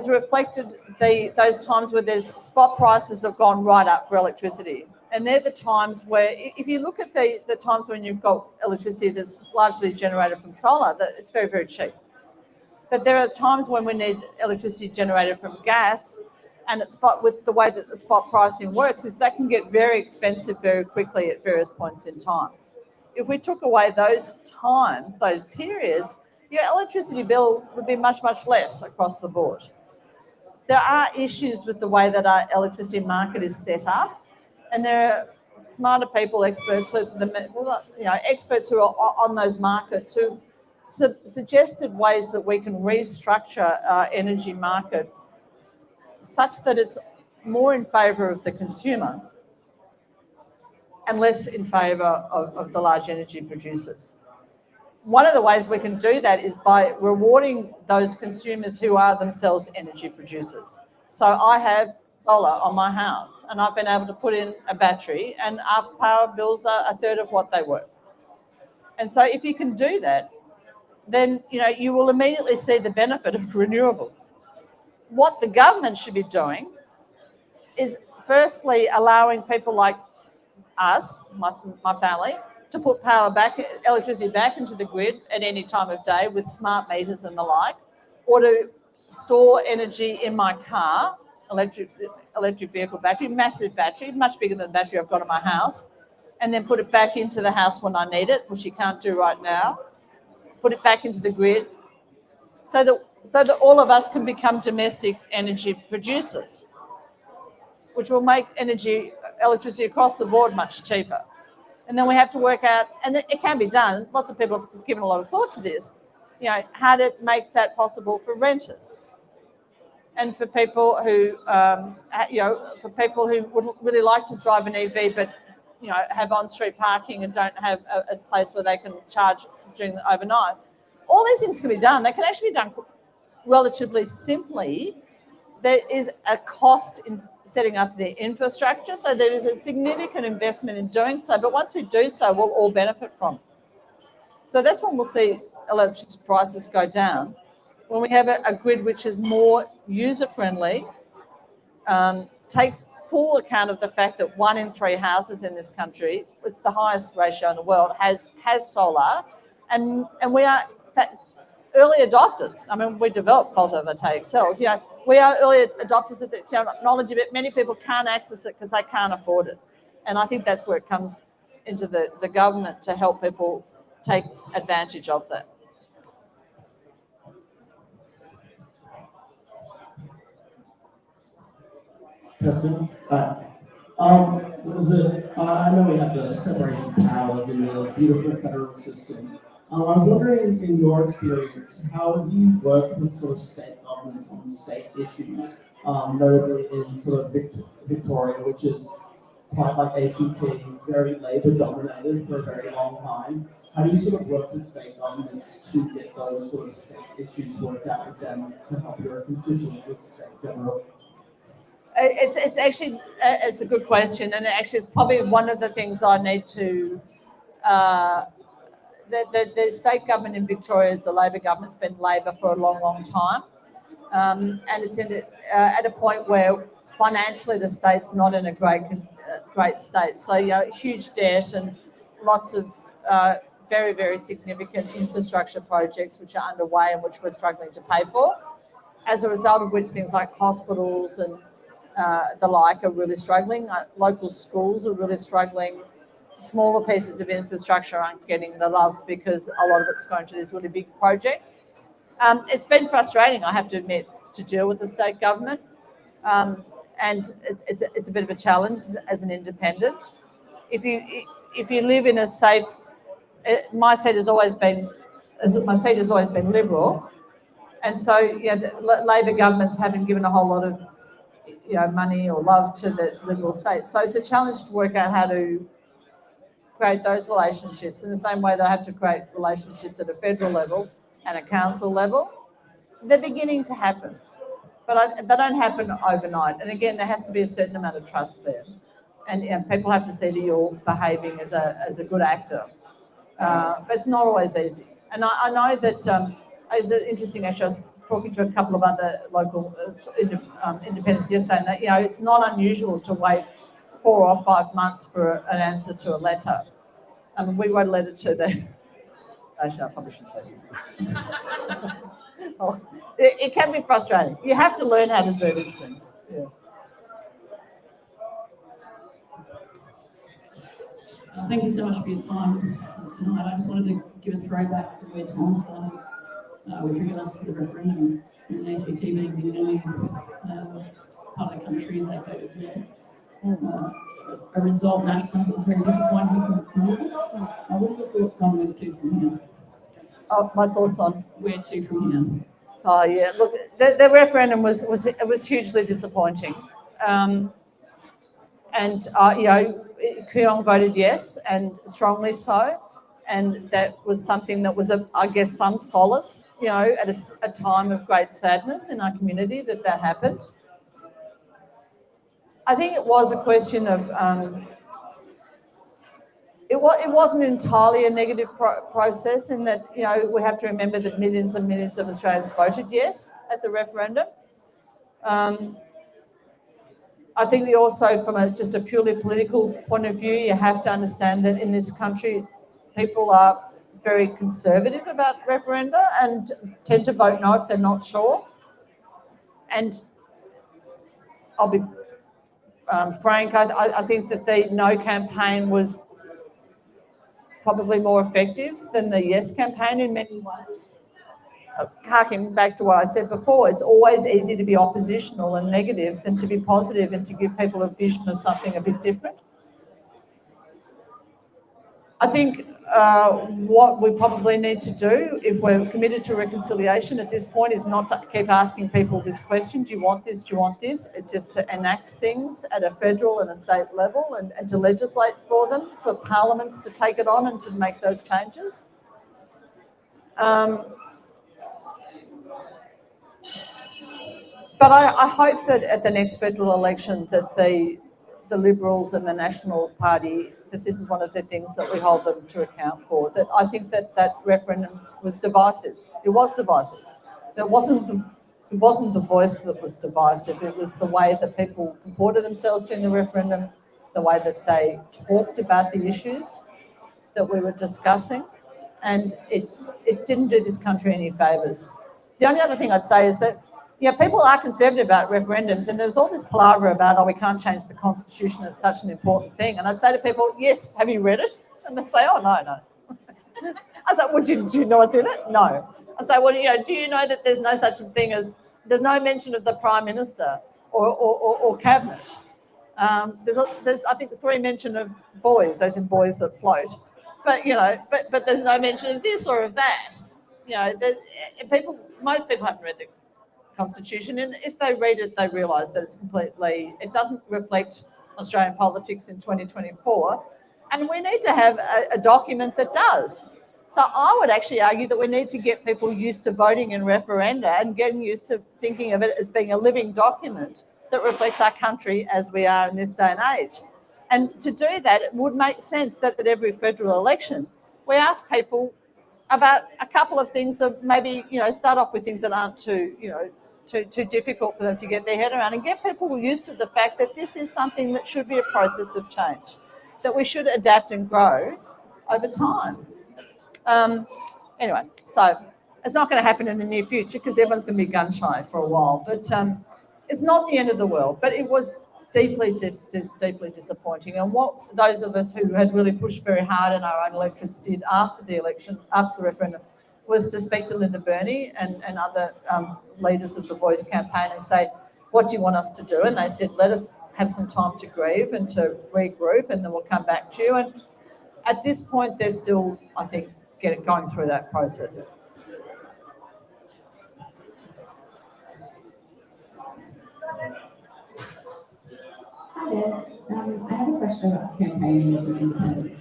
Speaker 2: reflected those times where there's spot prices have gone right up for electricity. And they're the times where, if you look at the times when you've got electricity that's largely generated from solar, that it's very, very cheap. But there are times when we need electricity generated from gas, and with the way that the spot pricing works is that can get very expensive very quickly at various points in time. If we took away those times, those periods, your electricity bill would be much, much less across the board. There are issues with the way that our electricity market is set up, and there are smarter people, experts, experts who are on those markets who suggested ways that we can restructure our energy market such that it's more in favour of the consumer and less in favour of the large energy producers. One of the ways we can do that is by rewarding those consumers who are themselves energy producers. So I have solar on my house and I've been able to put in a battery, and our power bills are a third of what they were. And so if you can do that, then you will immediately see the benefit of renewables. What the government should be doing is firstly allowing people like us, my family, to put electricity back into the grid at any time of day with smart meters and the like, or to store energy in my car, electric vehicle battery, massive battery, much bigger than the battery I've got in my house, and then put it back into the house when I need it, which you can't do right now. Put it back into the grid, so that all of us can become domestic energy producers, which will make electricity across the board much cheaper. And then we have to work out, and it can be done. Lots of people have given a lot of thought to this. How to make that possible for renters, and for people who, would really like to drive an EV, but have on-street parking and don't have a place where they can charge during the overnight. All these things can be done. They can actually be done relatively simply. There is a cost in setting up the infrastructure, so there is a significant investment in doing so, but once we do so, we'll all benefit from it. So that's when we'll see electricity prices go down, when we have a grid which is more user-friendly, takes full account of the fact that 1 in 3 houses in this country, it's the highest ratio in the world, has solar, and we are early adopters. I mean, we developed photovoltaic cells. We are early adopters of the technology, but many people can't access it because they can't afford it. And I think that's where it comes into the government to help people take advantage of that.
Speaker 8: Testing. I know we have the separation of powers in the beautiful federal system. I was wondering, in your experience, how have you worked with sort of state governments on state issues, notably in sort of Victoria, which is quite like ACT, very Labor dominated for a very long time. How do you sort of work with state governments to get those sort of state issues worked out with them to help your constituents and state general?
Speaker 2: It's actually it's a good question, and actually it's probably one of the things that I need to. The state government in Victoria is the Labor government. It's been Labor for a long, long time, and it's at a point where financially the state's not in a great state. So huge debt and lots of very, very significant infrastructure projects which are underway and which we're struggling to pay for. As a result of which things like hospitals and the like are really struggling. Local schools are really struggling. Smaller pieces of infrastructure aren't getting the love because a lot of it's going to these really big projects. It's been frustrating, I have to admit, to deal with the state government, and it's a bit of a challenge as an independent. If you live in a safe, my seat has always been Liberal, and so the Labor governments haven't given a whole lot of money or love to the Liberal states. So it's a challenge to work out how to create those relationships in the same way that I have to create relationships at a federal level and a council level. They're beginning to happen, but they don't happen overnight. And again, there has to be a certain amount of trust there, and people have to see that you're behaving as a good actor. But it's not always easy. And I know that it's interesting. Actually, I was talking to a couple of other local independents yesterday, saying that it's not unusual to wait 4 or 5 months for an answer to a letter. I mean, we wrote a letter to the. Actually, I probably shouldn't tell you. It can be frustrating. You have to learn how to do these things. Yeah.
Speaker 9: Thank you so much for your time tonight. I just wanted to give a throwback to where Tom started with regards to the referendum and the ACT being the only part of the country that voted yes. A result nationally was very disappointing for the Congress. What are your thoughts on where to from here?
Speaker 2: Oh, my thoughts on
Speaker 9: where to from here?
Speaker 2: Oh yeah, look, the referendum was hugely disappointing, and Kooyong voted yes, and strongly so, and that was something that was I guess some solace, at a time of great sadness in our community that happened. I think it was a question of it wasn't entirely a negative process in that, we have to remember that millions and millions of Australians voted yes at the referendum. I think we also, from just a purely political point of view, you have to understand that in this country, people are very conservative about referenda and tend to vote no if they're not sure. And I'll be frank, I think that the no campaign was probably more effective than the yes campaign in many ways. Harking back to what I said before, it's always easier to be oppositional and negative than to be positive and to give people a vision of something a bit different. I think what we probably need to do, if we're committed to reconciliation at this point, is not to keep asking people this question, do you want this, do you want this? It's just to enact things at a federal and a state level and to legislate for them, for parliaments to take it on and to make those changes. But I hope that at the next federal election that the Liberals and the National Party, that this is one of the things that we hold them to account for. That I think that referendum was divisive. It was divisive. It wasn't the voice that was divisive. It was the way that people comported themselves during the referendum, the way that they talked about the issues that we were discussing, and it didn't do this country any favours. The only other thing I'd say is that people are conservative about referendums, and there's all this palaver about, we can't change the Constitution, it's such an important thing. And I'd say to people, yes, have you read it? And they'd say, oh, no. I said, well, do you know what's in it? No. I'd say, well, do you know that there's no such thing as, there's no mention of the Prime Minister or Cabinet. There's I think, the 3 mention of boys, as in boys that float. But, but there's no mention of this or of that. Most people haven't read the Constitution, and if they read it, they realise that it doesn't reflect Australian politics in 2024, and we need to have a document that does. So I would actually argue that we need to get people used to voting in referenda and getting used to thinking of it as being a living document that reflects our country as we are in this day and age. And to do that, it would make sense that at every federal election, we ask people about a couple of things that maybe, start off with things that aren't too difficult for them to get their head around, and get people used to the fact that this is something that should be a process of change, that we should adapt and grow over time. Anyway, so it's not going to happen in the near future because everyone's going to be gun shy for a while. But it's not the end of the world. But it was deeply disappointing. And what those of us who had really pushed very hard in our own electorates did after the election, after the referendum, was to speak to Linda Burney and other leaders of the Voice campaign and say, what do you want us to do? And they said, let us have some time to grieve and to regroup, and then we'll come back to you. And at this point, they're still, I think, going through that process.
Speaker 10: Hi there. I have a question about campaigning as an independent.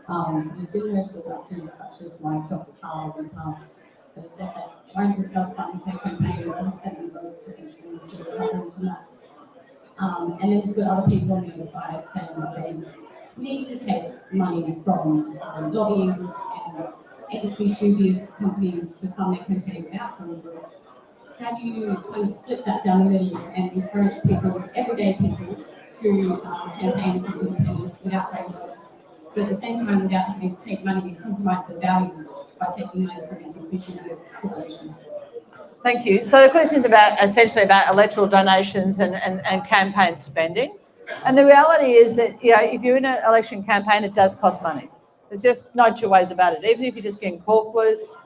Speaker 10: So there's been medical doctors such as like Dr. Teal in the past that have said that trying to self-fund their campaign will upset them both essentially instead of covering from that. And then you've got other people on the other side saying that they need to take money from lobbying groups and ethically dubious companies to fund their campaign without funding groups. How do you kind of split that down the middle and encourage people, everyday people, to campaign as an independent without raising, but at the same time without having to take money and compromise their values by taking money from ethically dubious corporations?
Speaker 2: Thank you. So the question is essentially about electoral donations and campaign spending. And the reality is that, if you're in an election campaign, it does cost money. There's just no two ways about it. Even if you're just getting cork flutes,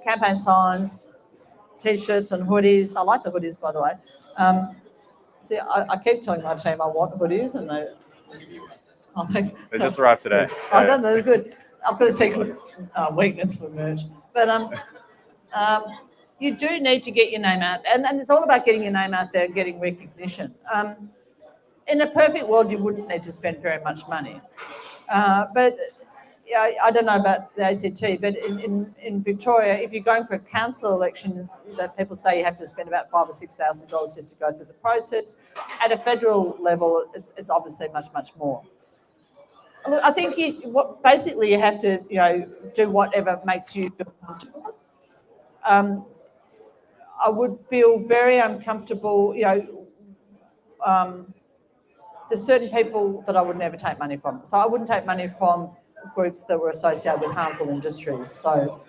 Speaker 2: campaign signs, T-shirts and hoodies. I like the hoodies, by the way. See, I keep telling my team I want hoodies, and
Speaker 1: They just arrived today.
Speaker 2: I don't know, they're good. I've got a secret weakness for merch. But you do need to get your name out, and it's all about getting your name out there and getting recognition. In a perfect world, you wouldn't need to spend very much money. But I don't know about the ACT, but in Victoria, if you're going for a council election, that people say you have to spend about $5,000 or $6,000 just to go through the process. At a federal level, it's obviously much more. I think basically you have to do whatever makes you feel comfortable. I would feel very uncomfortable. There's certain people that I would never take money from. So I wouldn't take money from groups that were associated with harmful industries. So,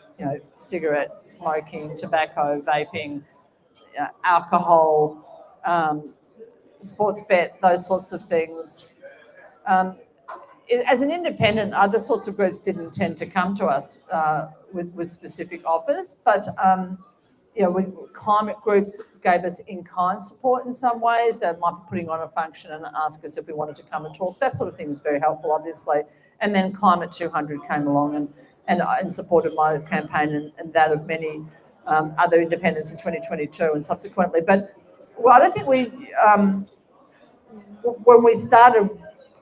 Speaker 2: cigarette smoking, tobacco, vaping, alcohol, sports bet, those sorts of things. As an independent, other sorts of groups didn't tend to come to us with specific offers, but climate groups gave us in-kind support in some ways. They might be putting on a function and ask us if we wanted to come and talk. That sort of thing is very helpful, obviously. And then Climate 200 came along and supported my campaign and that of many other independents in 2022 and subsequently. But I don't think when we started,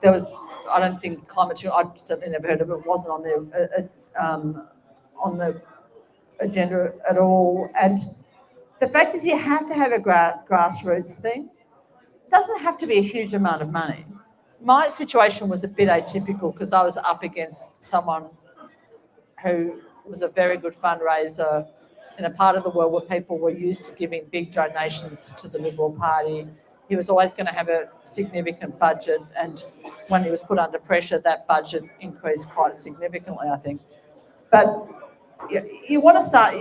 Speaker 2: I don't think Climate 200, I'd certainly never heard of it, wasn't on the agenda at all. And the fact is you have to have a grassroots thing. It doesn't have to be a huge amount of money. My situation was a bit atypical because I was up against someone who was a very good fundraiser in a part of the world where people were used to giving big donations to the Liberal Party. He was always going to have a significant budget, and when he was put under pressure, that budget increased quite significantly, I think. But you want to start,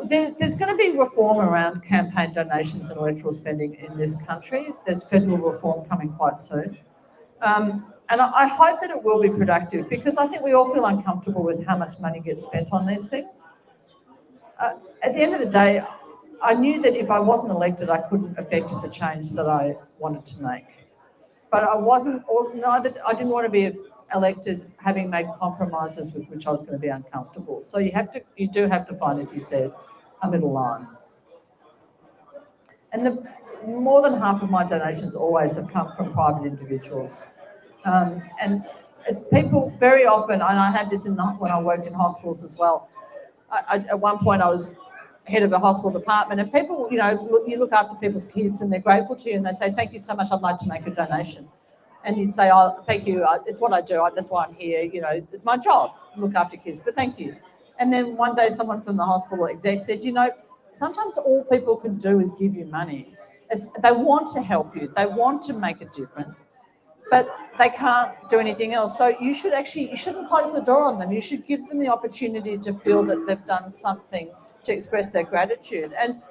Speaker 2: there's going to be reform around campaign donations and electoral spending in this country. There's federal reform coming quite soon. And I hope that it will be productive because I think we all feel uncomfortable with how much money gets spent on these things. At the end of the day, I knew that if I wasn't elected, I couldn't affect the change that I wanted to make. But I didn't want to be elected having made compromises with which I was going to be uncomfortable. So you do have to find, as you said, a middle line. And more than half of my donations always have come from private individuals. And it's people very often, and I had this when I worked in hospitals as well. At one point I was head of a hospital department, and people, you look after people's kids and they're grateful to you and they say, thank you so much, I'd like to make a donation. And you'd say, oh, thank you, it's what I do, that's why I'm here, it's my job, look after kids, but thank you. And then one day someone from the hospital exec said, sometimes all people can do is give you money. They want to help you, they want to make a difference, but they can't do anything else. So you shouldn't close the door on them. You should give them the opportunity to feel that they've done something to express their gratitude. And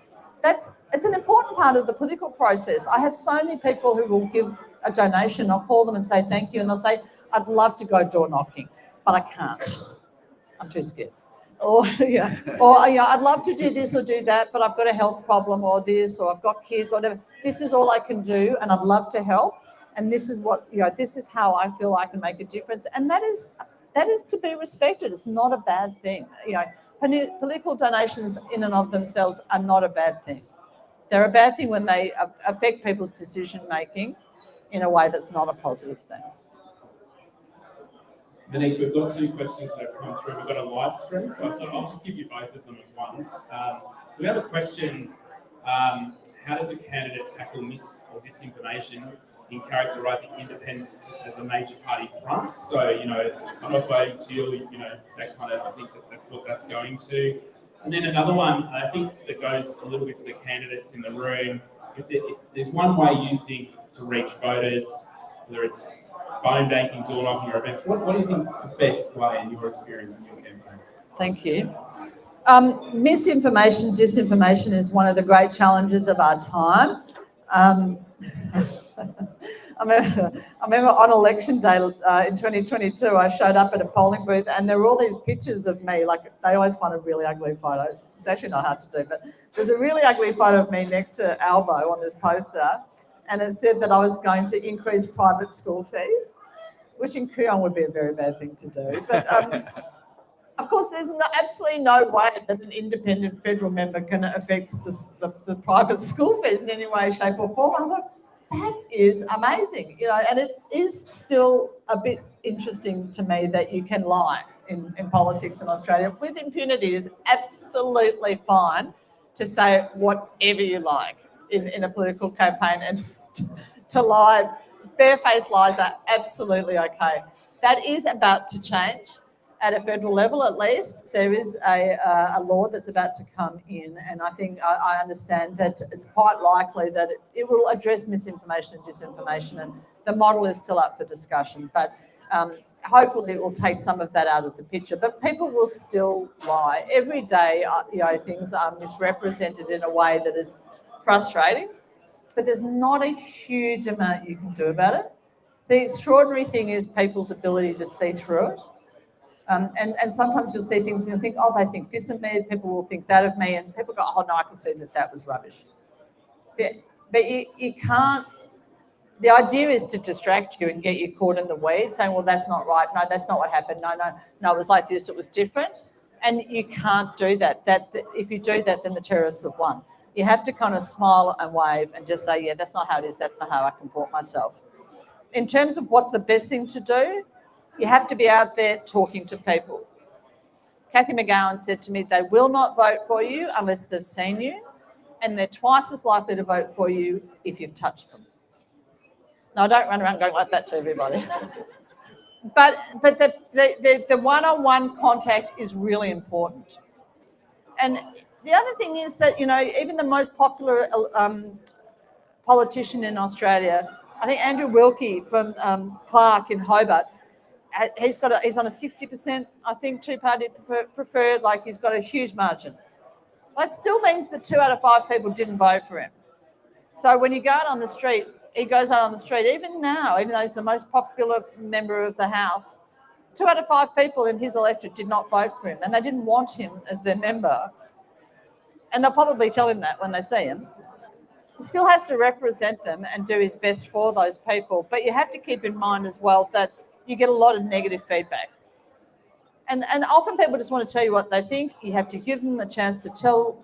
Speaker 2: it's an important part of the political process. I have so many people who will give a donation. I'll call them and say thank you, and they'll say, I'd love to go door knocking, but I can't. I'm too scared. Or I'd love to do this or do that, but I've got a health problem or this, or I've got kids or whatever. This is all I can do, and I'd love to help. And this is this is how I feel I can make a difference. And that is to be respected. It's not a bad thing. Political donations in and of themselves are not a bad thing. They're a bad thing when they affect people's decision making in a way that's not a positive thing.
Speaker 4: Monique, we've got 2 questions that have come through. We've got a live stream, so I thought I'll just give you both of them at once. So we have a question, how does a candidate tackle mis or disinformation in characterising independence as a major party front? So, I'm not voting Teal, that kind of, I think that's what that's going to. And then another one, I think that goes a little bit to the candidates in the room. If there's one way you think to reach voters, whether it's phone banking, door knocking or events, what do you think is the best way in your experience in your campaign?
Speaker 2: Thank you. Misinformation, disinformation is one of the great challenges of our time. I remember on election day in 2022, I showed up at a polling booth and there were all these pictures of me, like they always find really ugly photos. It's actually not hard to do, but there's a really ugly photo of me next to Albo on this poster, and it said that I was going to increase private school fees, which in Kooyong would be a very bad thing to do. But of course, there's absolutely no way that an independent federal member can affect the private school fees in any way, shape or form. I thought, that is amazing, and it is still a bit interesting to me that you can lie in politics in Australia with impunity. It is absolutely fine to say whatever you like in a political campaign, and to lie, barefaced lies are absolutely okay. That is about to change. At a federal level, at least, there is a law that's about to come in, and I think I understand that it's quite likely that it will address misinformation and disinformation, and the model is still up for discussion, but hopefully it will take some of that out of the picture. But people will still lie. Every day, things are misrepresented in a way that is frustrating, but there's not a huge amount you can do about it. The extraordinary thing is people's ability to see through it. And sometimes you'll see things and you'll think, oh, they think this of me, people will think that of me, and people go, oh, no, I can see that was rubbish. But you can't, the idea is to distract you and get you caught in the weeds, saying, well, that's not right, no, that's not what happened, no, it was like this, it was different. And you can't do that. If you do that, then the terrorists have won. You have to kind of smile and wave and just say, yeah, that's not how it is, that's not how I comport myself. In terms of what's the best thing to do, you have to be out there talking to people. Cathy McGowan said to me, they will not vote for you unless they've seen you, and they're twice as likely to vote for you if you've touched them. Now, don't run around going like that to everybody. But the one-on-one contact is really important. And the other thing is that, even the most popular politician in Australia, I think Andrew Wilkie from Clark in Hobart, he's on a 60%, I think, two-party preferred, like he's got a huge margin. That still means that 2 out of 5 people didn't vote for him. So when you go out on the street, he goes out on the street, even now, even though he's the most popular member of the House, 2 out of 5 people in his electorate did not vote for him, and they didn't want him as their member. And they'll probably tell him that when they see him. He still has to represent them and do his best for those people. But you have to keep in mind as well that you get a lot of negative feedback. And often people just want to tell you what they think. You have to give them the chance to tell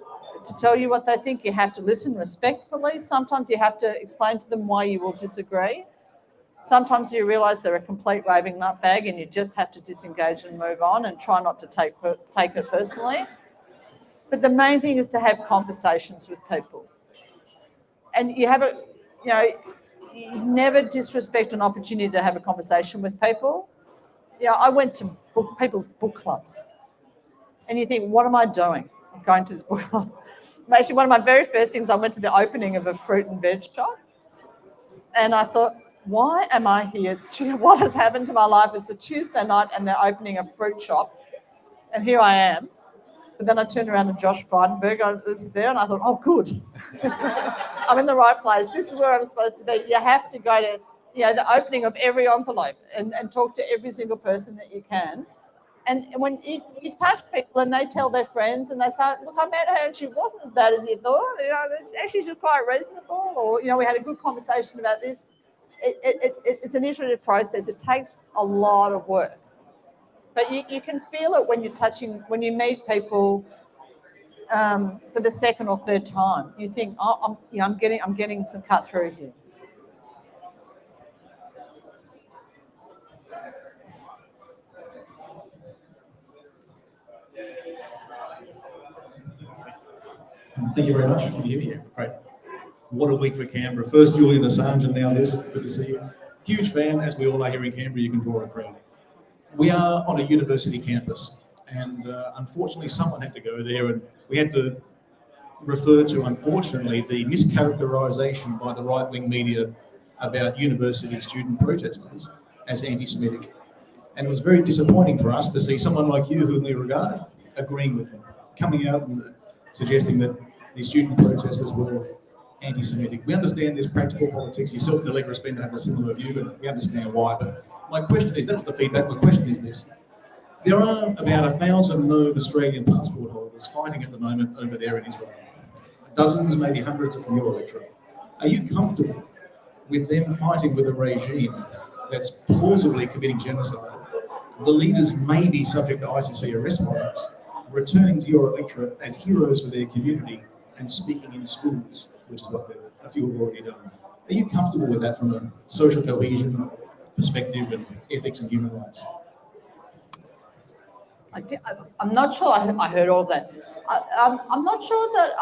Speaker 2: to tell you what they think. You have to listen respectfully. Sometimes you have to explain to them why you will disagree. Sometimes you realise they're a complete raving nutbag and you just have to disengage and move on and try not to take it personally. But the main thing is to have conversations with people. And you never disrespect an opportunity to have a conversation with people. I went to people's book clubs. And you think, what am I doing? I'm going to this book club. Actually, one of my very first things, I went to the opening of a fruit and veg shop. And I thought, why am I here? What has happened to my life? It's a Tuesday night and they're opening a fruit shop. And here I am. But then I turned around and Josh Frydenberg was there and I thought, oh, good. I'm in the right place. This is where I'm supposed to be. You have to go to the opening of every envelope and talk to every single person that you can. And when you touch people and they tell their friends and they say, look, I met her and she wasn't as bad as you thought. Actually, she's quite reasonable. Or, we had a good conversation about this. It's an iterative process. It takes a lot of work. But you can feel it when when you meet people for the second or third time. You think, oh, I'm getting some cut through here.
Speaker 11: Thank you very much. Can you hear me here? Great. What a week for Canberra. First Julian Assange and now this. Good to see you. Huge fan, as we all know here in Canberra, you can draw a crowd. We are on a university campus and unfortunately someone had to go there and we had to refer to, unfortunately, the mischaracterisation by the right-wing media about university student protesters as anti-Semitic. And it was very disappointing for us to see someone like you, whom we regard, agreeing with them, coming out and suggesting that the student protesters were anti-Semitic. We understand there's practical politics. Yourself and the Liberal seem to have a similar view, and we understand why. But my question is, that was the feedback, my question is this. There are about 1,000 known Australian passport holders fighting at the moment over there in Israel. Dozens, maybe hundreds from your electorate. Are you comfortable with them fighting with a regime that's plausibly committing genocide? The leaders may be subject to ICC arrest warrants, returning to your electorate as heroes for their community and speaking in schools, which is what a few have already done. Are you comfortable with that from a social cohesion perspective and ethics and human rights?
Speaker 2: I'm not sure I heard all that. I'm not sure that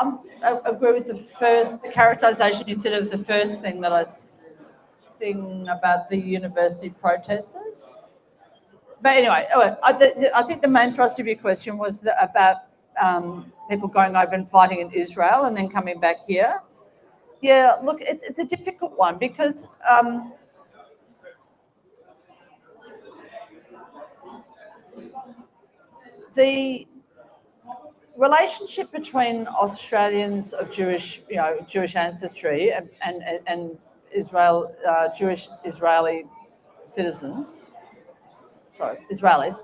Speaker 2: I agree with the characterisation you said of the first thing that I think about the university protesters. But anyway, I think the main thrust of your question was about people going over and fighting in Israel and then coming back here. Yeah, look, it's a difficult one because the relationship between Australians of Jewish ancestry and Jewish Israeli citizens, Israelis,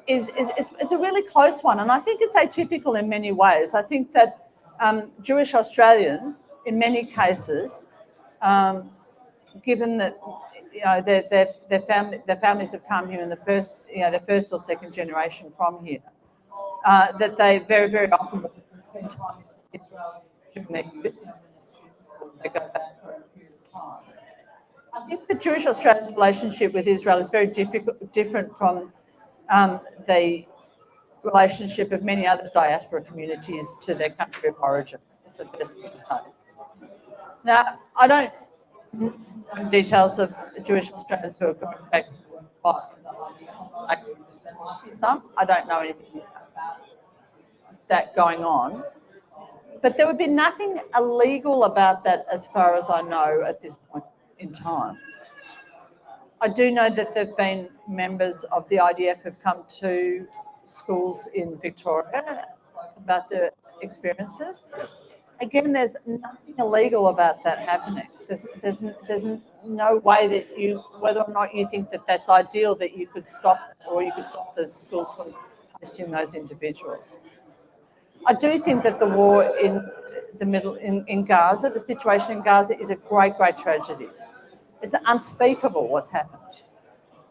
Speaker 2: it's a really close one, and I think it's atypical in many ways. I think that Jewish Australians, in many cases, given that their families have come here in the first or second generation from here, that they very, very often spend time in Israel during their youth, they go back for a period of time. I think the Jewish Australians' relationship with Israel is very different from the relationship of many other diaspora communities to their country of origin, is the first thing to say. Now, I don't know details of Jewish Australians who are going back to fight for the land. There might be some. I don't know anything about that going on. But there would be nothing illegal about that as far as I know at this point in time. I do know that there have been members of the IDF who've come to schools in Victoria about their experiences. Again, there's nothing illegal about that happening. There's no way that whether or not you think that that's ideal, that you could stop or you could stop the schools from hosting those individuals. I do think that the war in Gaza, the situation in Gaza, is a great, great tragedy. It's unspeakable what's happened.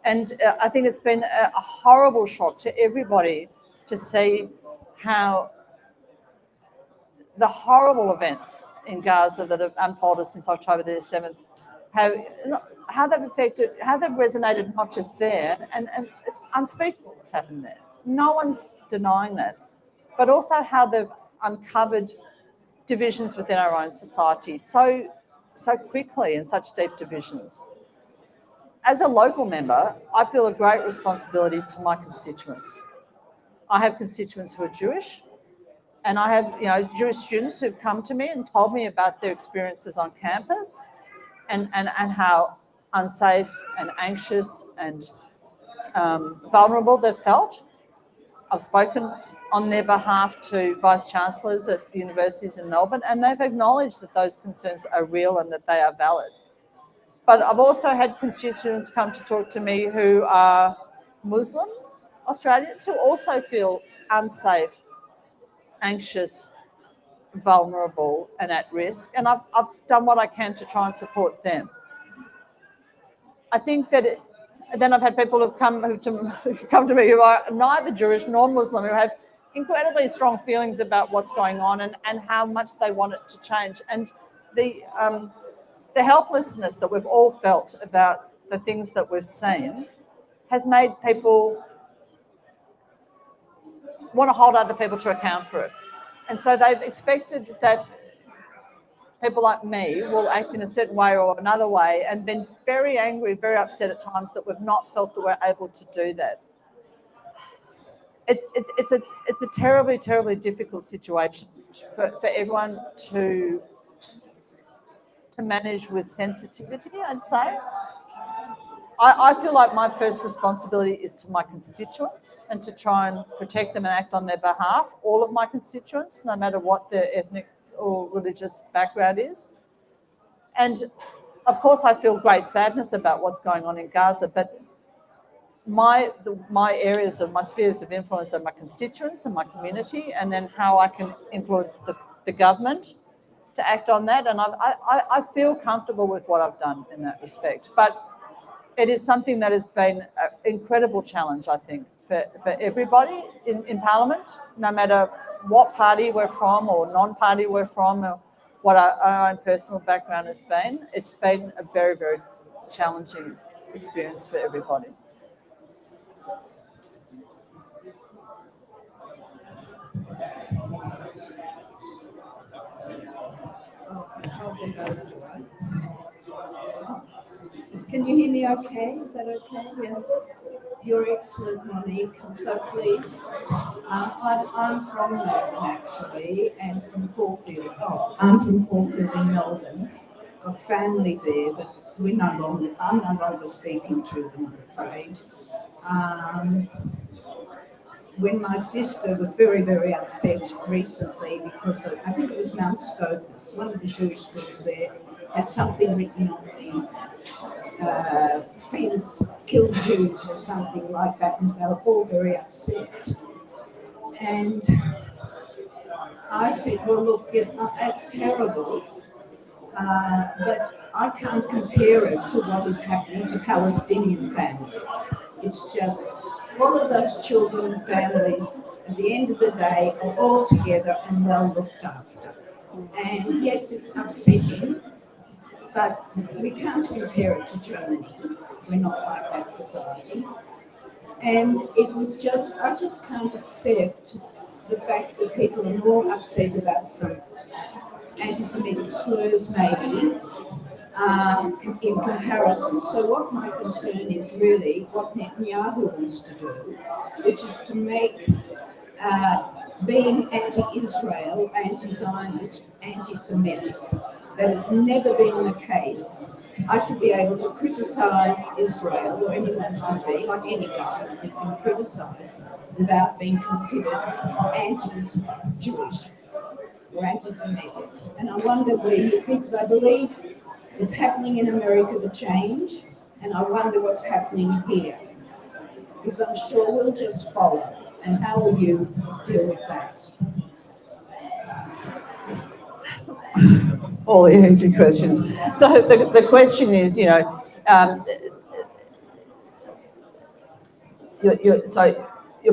Speaker 2: And I think it's been a horrible shock to everybody to see how the horrible events in Gaza that have unfolded since October the 7th, how they've resonated not just there, and it's unspeakable what's happened there. No one's denying that. But also how they've uncovered divisions within our own society so quickly, and such deep divisions. As a local member, I feel a great responsibility to my constituents. I have constituents who are Jewish, and I have Jewish students who've come to me and told me about their experiences on campus and how unsafe and anxious and vulnerable they've felt. I've spoken on their behalf to vice-chancellors at universities in Melbourne, and they've acknowledged that those concerns are real and that they are valid. But I've also had constituents come to talk to me who are Muslim Australians who also feel unsafe, anxious, vulnerable and at risk, and I've done what I can to try and support them. I think that then I've had people who come to me who are neither Jewish nor Muslim, who have incredibly strong feelings about what's going on and how much they want it to change. And the helplessness that we've all felt about the things that we've seen has made people want to hold other people to account for it. And so they've expected that people like me will act in a certain way or another way, and been very angry, very upset at times that we've not felt that we're able to do that. It's a terribly, terribly difficult situation for everyone to manage with sensitivity, I'd say. I feel like my first responsibility is to my constituents and to try and protect them and act on their behalf, all of my constituents, no matter what their ethnic or religious background is. And of course I feel great sadness about what's going on in Gaza, but my areas of my spheres of influence are my constituents and my community, and then how I can influence the government to act on that. And I feel comfortable with what I've done in that respect. But it is something that has been an incredible challenge, I think, for everybody in Parliament, no matter what party we're from or non-party we're from, or what our own personal background has been. It's been a very, very challenging experience for everybody.
Speaker 12: Can you hear me okay? Is that okay? Yeah. You're excellent, Monique. I'm so pleased. I'm from Melbourne, actually, and from Caulfield. I'm from Caulfield in Melbourne. Got family there, but I'm no longer speaking to them, I'm afraid. When my sister was very, very upset recently because of, I think it was Mount Scopus, one of the Jewish schools there, had something written on the fence, kill Jews or something like that, and they were all very upset. And I said, well, look, that's terrible, but I can't compare it to what is happening to Palestinian families. It's just, all of those children and families, at the end of the day, are all together and well looked after. And yes, it's upsetting, but we can't compare it to Germany. We're not like that society. And it was just, I just can't accept the fact that people are more upset about some anti-Semitic slurs maybe, in comparison. So what my concern is really what Netanyahu wants to do, which is to make being anti-Israel, anti-Zionist, anti-Semitic. That has never been the case. I should be able to criticise Israel, or anyone should be, like any government, you can criticise without being considered anti-Jewish or anti-Semitic. And I wonder because I believe it's happening in America, the change, and I wonder what's happening here. Because I'm sure we'll just follow. And how will you deal with that?
Speaker 2: All the easy questions. So the question is, your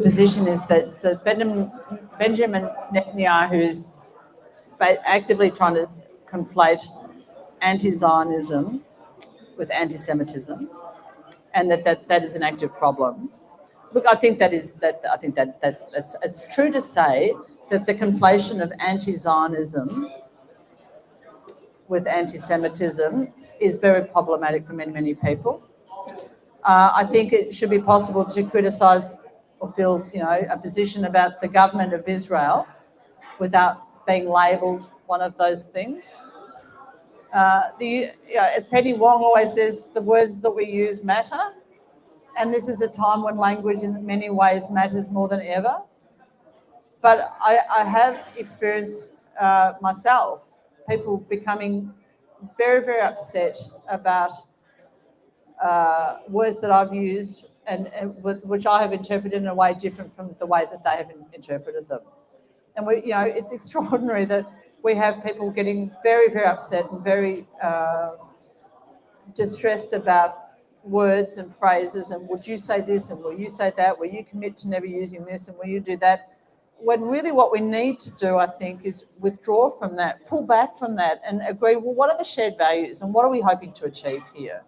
Speaker 2: position is that Benjamin Netanyahu's actively trying to conflate anti-Zionism with anti-Semitism, and that is an active problem. Look, I think that's it's true to say that the conflation of anti-Zionism with anti-Semitism is very problematic for many, many people. I think it should be possible to criticise or feel, a position about the government of Israel without being labelled one of those things. As Penny Wong always says, the words that we use matter, and this is a time when language in many ways matters more than ever. But I have experienced myself people becoming very, very upset about words that I've used and which I have interpreted in a way different from the way that they have interpreted them. And it's extraordinary that we have people getting very, very upset and very distressed about words and phrases, and would you say this and will you say that, will you commit to never using this and will you do that, when really what we need to do, I think, is withdraw from that, pull back from that and agree, well, what are the shared values and what are we hoping to achieve here?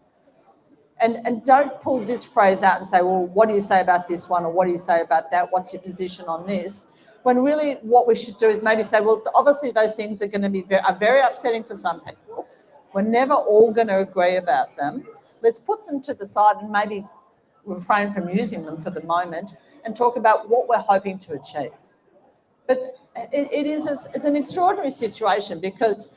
Speaker 2: And don't pull this phrase out and say, well, what do you say about this one or what do you say about that, what's your position on this? When really what we should do is maybe say, well, obviously those things are going to be very upsetting for some people. We're never all going to agree about them. Let's put them to the side and maybe refrain from using them for the moment and talk about what we're hoping to achieve. But it's an extraordinary situation because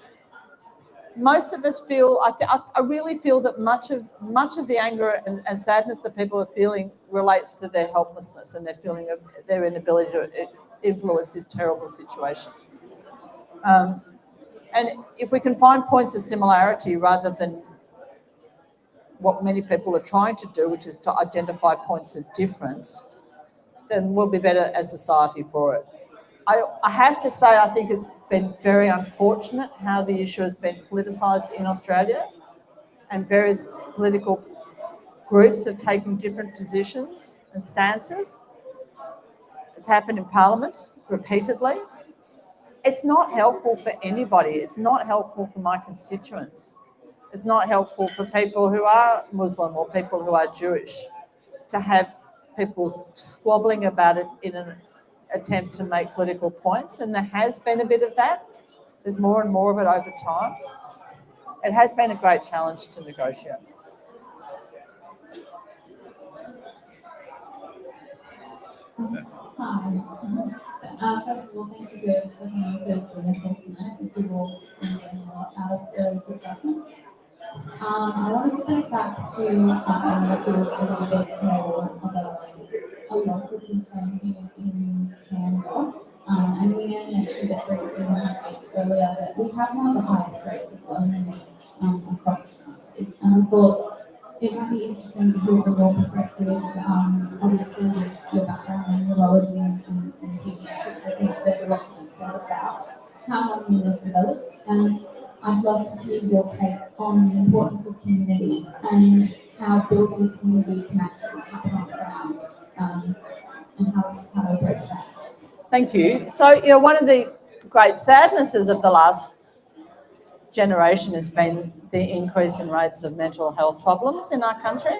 Speaker 2: most of us feel, I really feel that much of the anger and sadness that people are feeling relates to their helplessness and their feeling of their inability to influence this terrible situation. And if we can find points of similarity rather than what many people are trying to do, which is to identify points of difference, then we'll be better as society for it. I have to say, I think it's been very unfortunate how the issue has been politicised in Australia, and various political groups have taken different positions and stances. It's happened in Parliament repeatedly. It's not helpful for anybody. It's not helpful for my constituents. It's not helpful for people who are Muslim or people who are Jewish to have people squabbling about it in an attempt to make political points, and there has been a bit of that. There's more and more of it over time. It has been a great challenge to negotiate.
Speaker 10: Hi. First of all, thank you for taking us to join us all tonight. If you will get a lot out of the discussion. I wanted to get back to something that feels a little bit more of a local concern here in Canberra. And Leanne mentioned it briefly in her speech earlier that we have one of the highest rates of loneliness across the country. And I thought it might be interesting to hear from your perspective, obviously with your background in neurology and pediatrics. I think there's a lot to be said about how loneliness develops, and I'd love to hear your take on the importance of community and how building community can actually happen on the ground, and how to approach that.
Speaker 2: Thank you. So, one of the great sadnesses of the last generation has been the increase in rates of mental health problems in our country,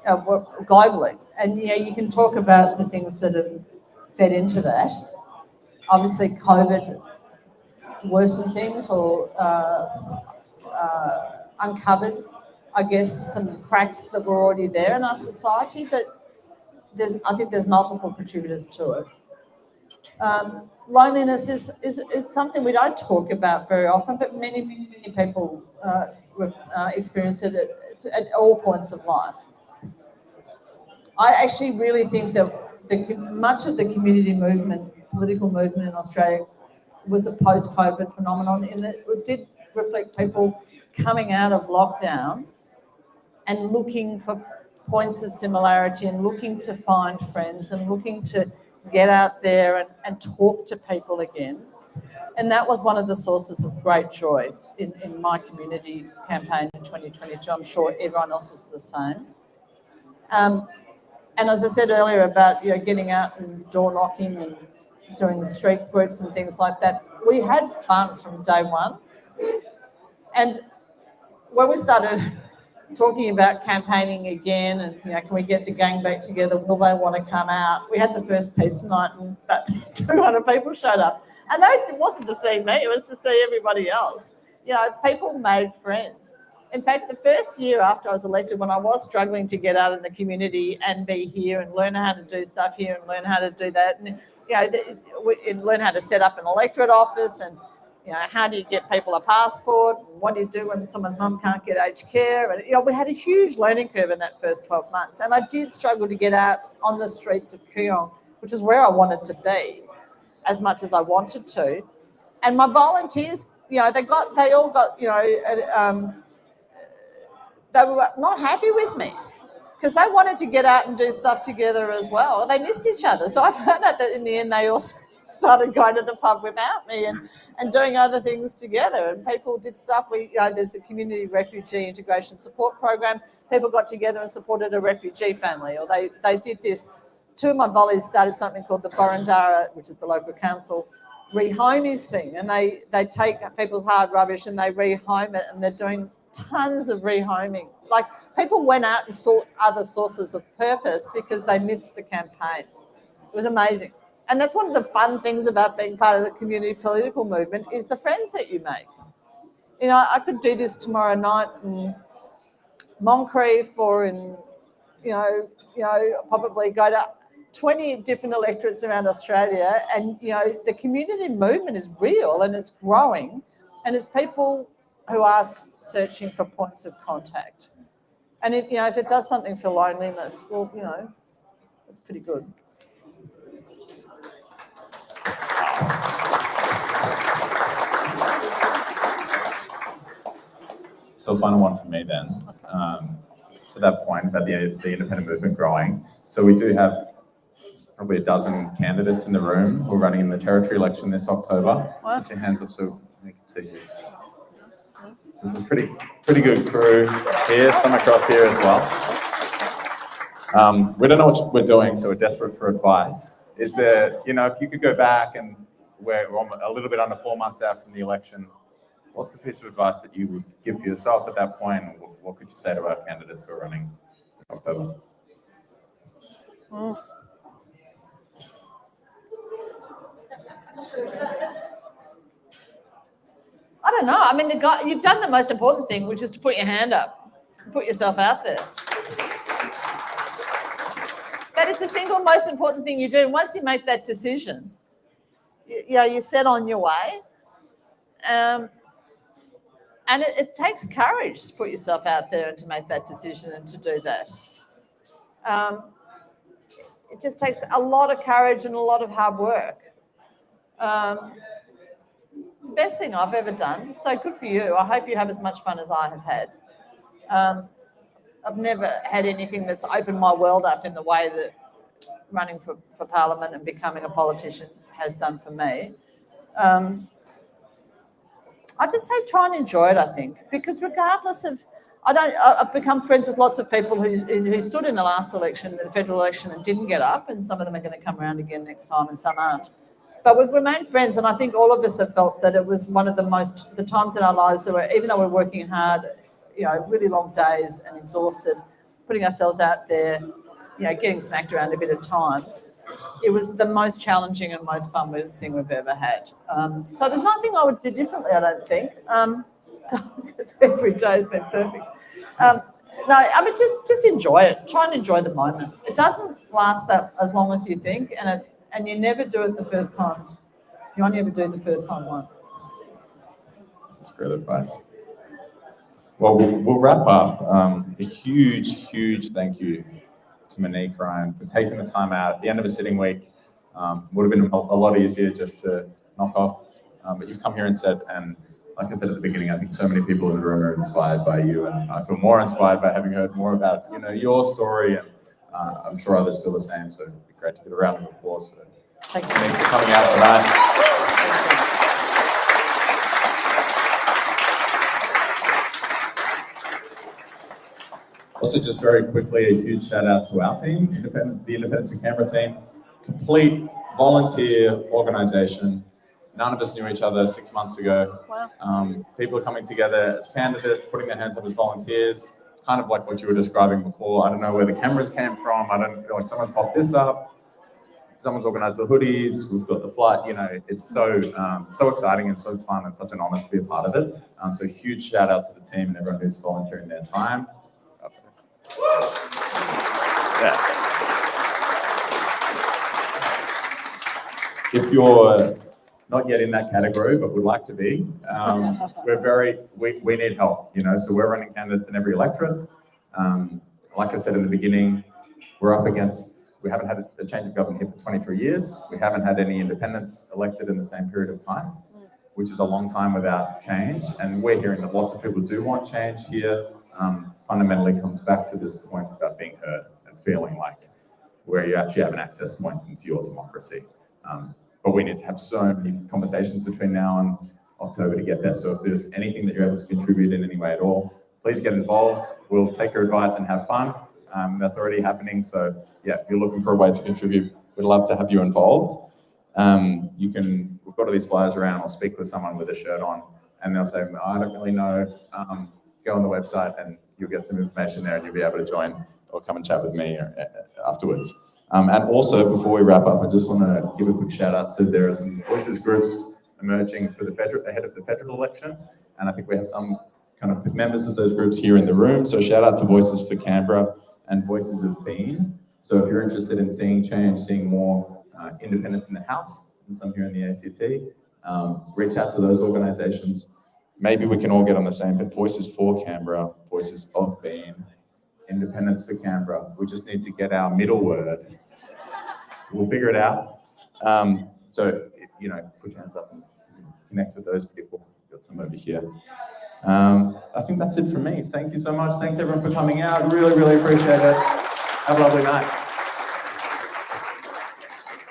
Speaker 2: globally. And, you can talk about the things that have fed into that. Obviously, COVID worsened things or uncovered, I guess, some cracks that were already there in our society, but I think there's multiple contributors to it. Loneliness is something we don't talk about very often, but many people experience it at all points of life. I actually really think that much of the community movement, political movement in Australia, was a post-COVID phenomenon in that it did reflect people coming out of lockdown and looking for points of similarity and looking to find friends and looking to get out there and talk to people again. And that was one of the sources of great joy in my community campaign in 2022. I'm sure everyone else was the same. And as I said earlier about getting out and door knocking and doing street groups and things like that, we had fun from day one. And when we started talking about campaigning again and, can we get the gang back together? Will they want to come out? We had the first pizza night and about 200 people showed up. And it wasn't to see me, it was to see everybody else. People made friends. In fact, the first year after I was elected, when I was struggling to get out in the community and be here and learn how to do stuff here and learn how to do that, and learn how to set up an electorate office, and how do you get people a passport? What do you do when someone's mum can't get aged care? And we had a huge learning curve in that first 12 months, and I did struggle to get out on the streets of Kooyong, which is where I wanted to be, as much as I wanted to. And my volunteers, they all got, they were not happy with me because they wanted to get out and do stuff together as well. They missed each other. So I found out that in the end, they all started going to the pub without me and doing other things together. And people did stuff. There's the Community Refugee Integration Support Program. People got together and supported a refugee family, or they did this. Two of my volleys started something called the Burundara, which is the local council, rehomies thing. And they take people's hard rubbish and they rehome it, and they're doing tons of rehoming. Like, people went out and sought other sources of purpose because they missed the campaign. It was amazing. And that's one of the fun things about being part of the community political movement, is the friends that you make. I could do this tomorrow night in Moncrief or in, probably go to 20 different electorates around Australia, and, the community movement is real and it's growing, and it's people who are searching for points of contact. And if it does something for loneliness, well, it's pretty good.
Speaker 1: So final one for me then. To that point about the independent movement growing. So we do have probably a dozen candidates in the room who are running in the territory election this October.
Speaker 2: Wow.
Speaker 1: Put your hands up so we can see you. There's a pretty good crew here, some across here as well. We don't know what we're doing, so we're desperate for advice. Is there, if you could go back, and we're a little bit under 4 months out from the election, what's the piece of advice that you would give for yourself at that point? And what could you say to our candidates who are running in October?
Speaker 2: I don't know. I mean, you've done the most important thing, which is to put your hand up, put yourself out there. That is the single most important thing you do. And once you make that decision, you're set on your way. And it takes courage to put yourself out there and to make that decision and to do that. It just takes a lot of courage and a lot of hard work. It's the best thing I've ever done. So good for you. I hope you have as much fun as I have had. I've never had anything that's opened my world up in the way that running for Parliament and becoming a politician has done for me. I just say try and enjoy it, I think, because regardless of, I've become friends with lots of people who stood in the last election, the federal election, and didn't get up, and some of them are going to come around again next time and some aren't. But we've remained friends, and I think all of us have felt that it was one of the times in our lives where, even though we're working hard, really long days and exhausted, putting ourselves out there, getting smacked around a bit at times, it was the most challenging and most fun thing we've ever had. So there's nothing I would do differently, I don't think. Every day has been perfect. No, I mean, just enjoy it. Try and enjoy the moment. It doesn't last that as long as you think, and you never do it the first time. You only ever do it the first time once.
Speaker 1: That's great advice. Well, we'll wrap up. A huge thank you to Monique Ryan for taking the time out at the end of a sitting week. Would have been a lot easier just to knock off, but you've come here and said, and like I said at the beginning, I think so many people in the room are inspired by you, and I feel more inspired by having heard more about your story, and I'm sure others feel the same. So it'd be great to get a round of applause for
Speaker 2: Thanks.
Speaker 1: Monique for coming out tonight. Also, just very quickly, a huge shout out to our team, the Independence of Canberra team, complete volunteer organisation. None of us knew each other 6 months ago.
Speaker 2: Wow.
Speaker 1: People are coming together as candidates, putting their hands up as volunteers. It's kind of like what you were describing before. I don't know where the cameras came from. I don't like someone's popped this up. Someone's organised the hoodies. We've got the flight. You know, it's so exciting and so fun and such an honour to be a part of it. So huge shout out to the team and everyone who's volunteering their time. Yeah. If you're not yet in that category, but would like to be, we need help, you know, so we're running candidates in every electorate. Like I said in the beginning, we haven't had a change of government here for 23 years. We haven't had any independents elected in the same period of time, which is a long time without change. And we're hearing that lots of people do want change here. Fundamentally comes back to this point about being heard and feeling like where you actually have an access point into your democracy. But we need to have so many conversations between now and October to get there. So if there's anything that you're able to contribute in any way at all, please get involved. We'll take your advice and have fun. That's already happening. So yeah, if you're looking for a way to contribute, we'd love to have you involved. We've got all these flyers around. I'll speak with someone with a shirt on and they'll say, I don't really know. Go on the website and you'll get some information there and you'll be able to join or come and chat with me afterwards. And also, before we wrap up, I just want to give a quick shout out to there are some voices groups emerging for ahead of the federal election. And I think we have some kind of members of those groups here in the room. So shout out to Voices for Canberra and Voices of Bean. So if you're interested in seeing change, seeing more independence in the House and some here in the ACT, reach out to those organisations. Maybe we can all get on the same, but Voices for Canberra, Voices of Bean, Independence for Canberra. We just need to get our middle word. We'll figure it out. So, you know, put your hands up and connect with those people. Got some over here. I think that's it from me. Thank you so much. Thanks everyone for coming out. Really, really appreciate it. Have a lovely night.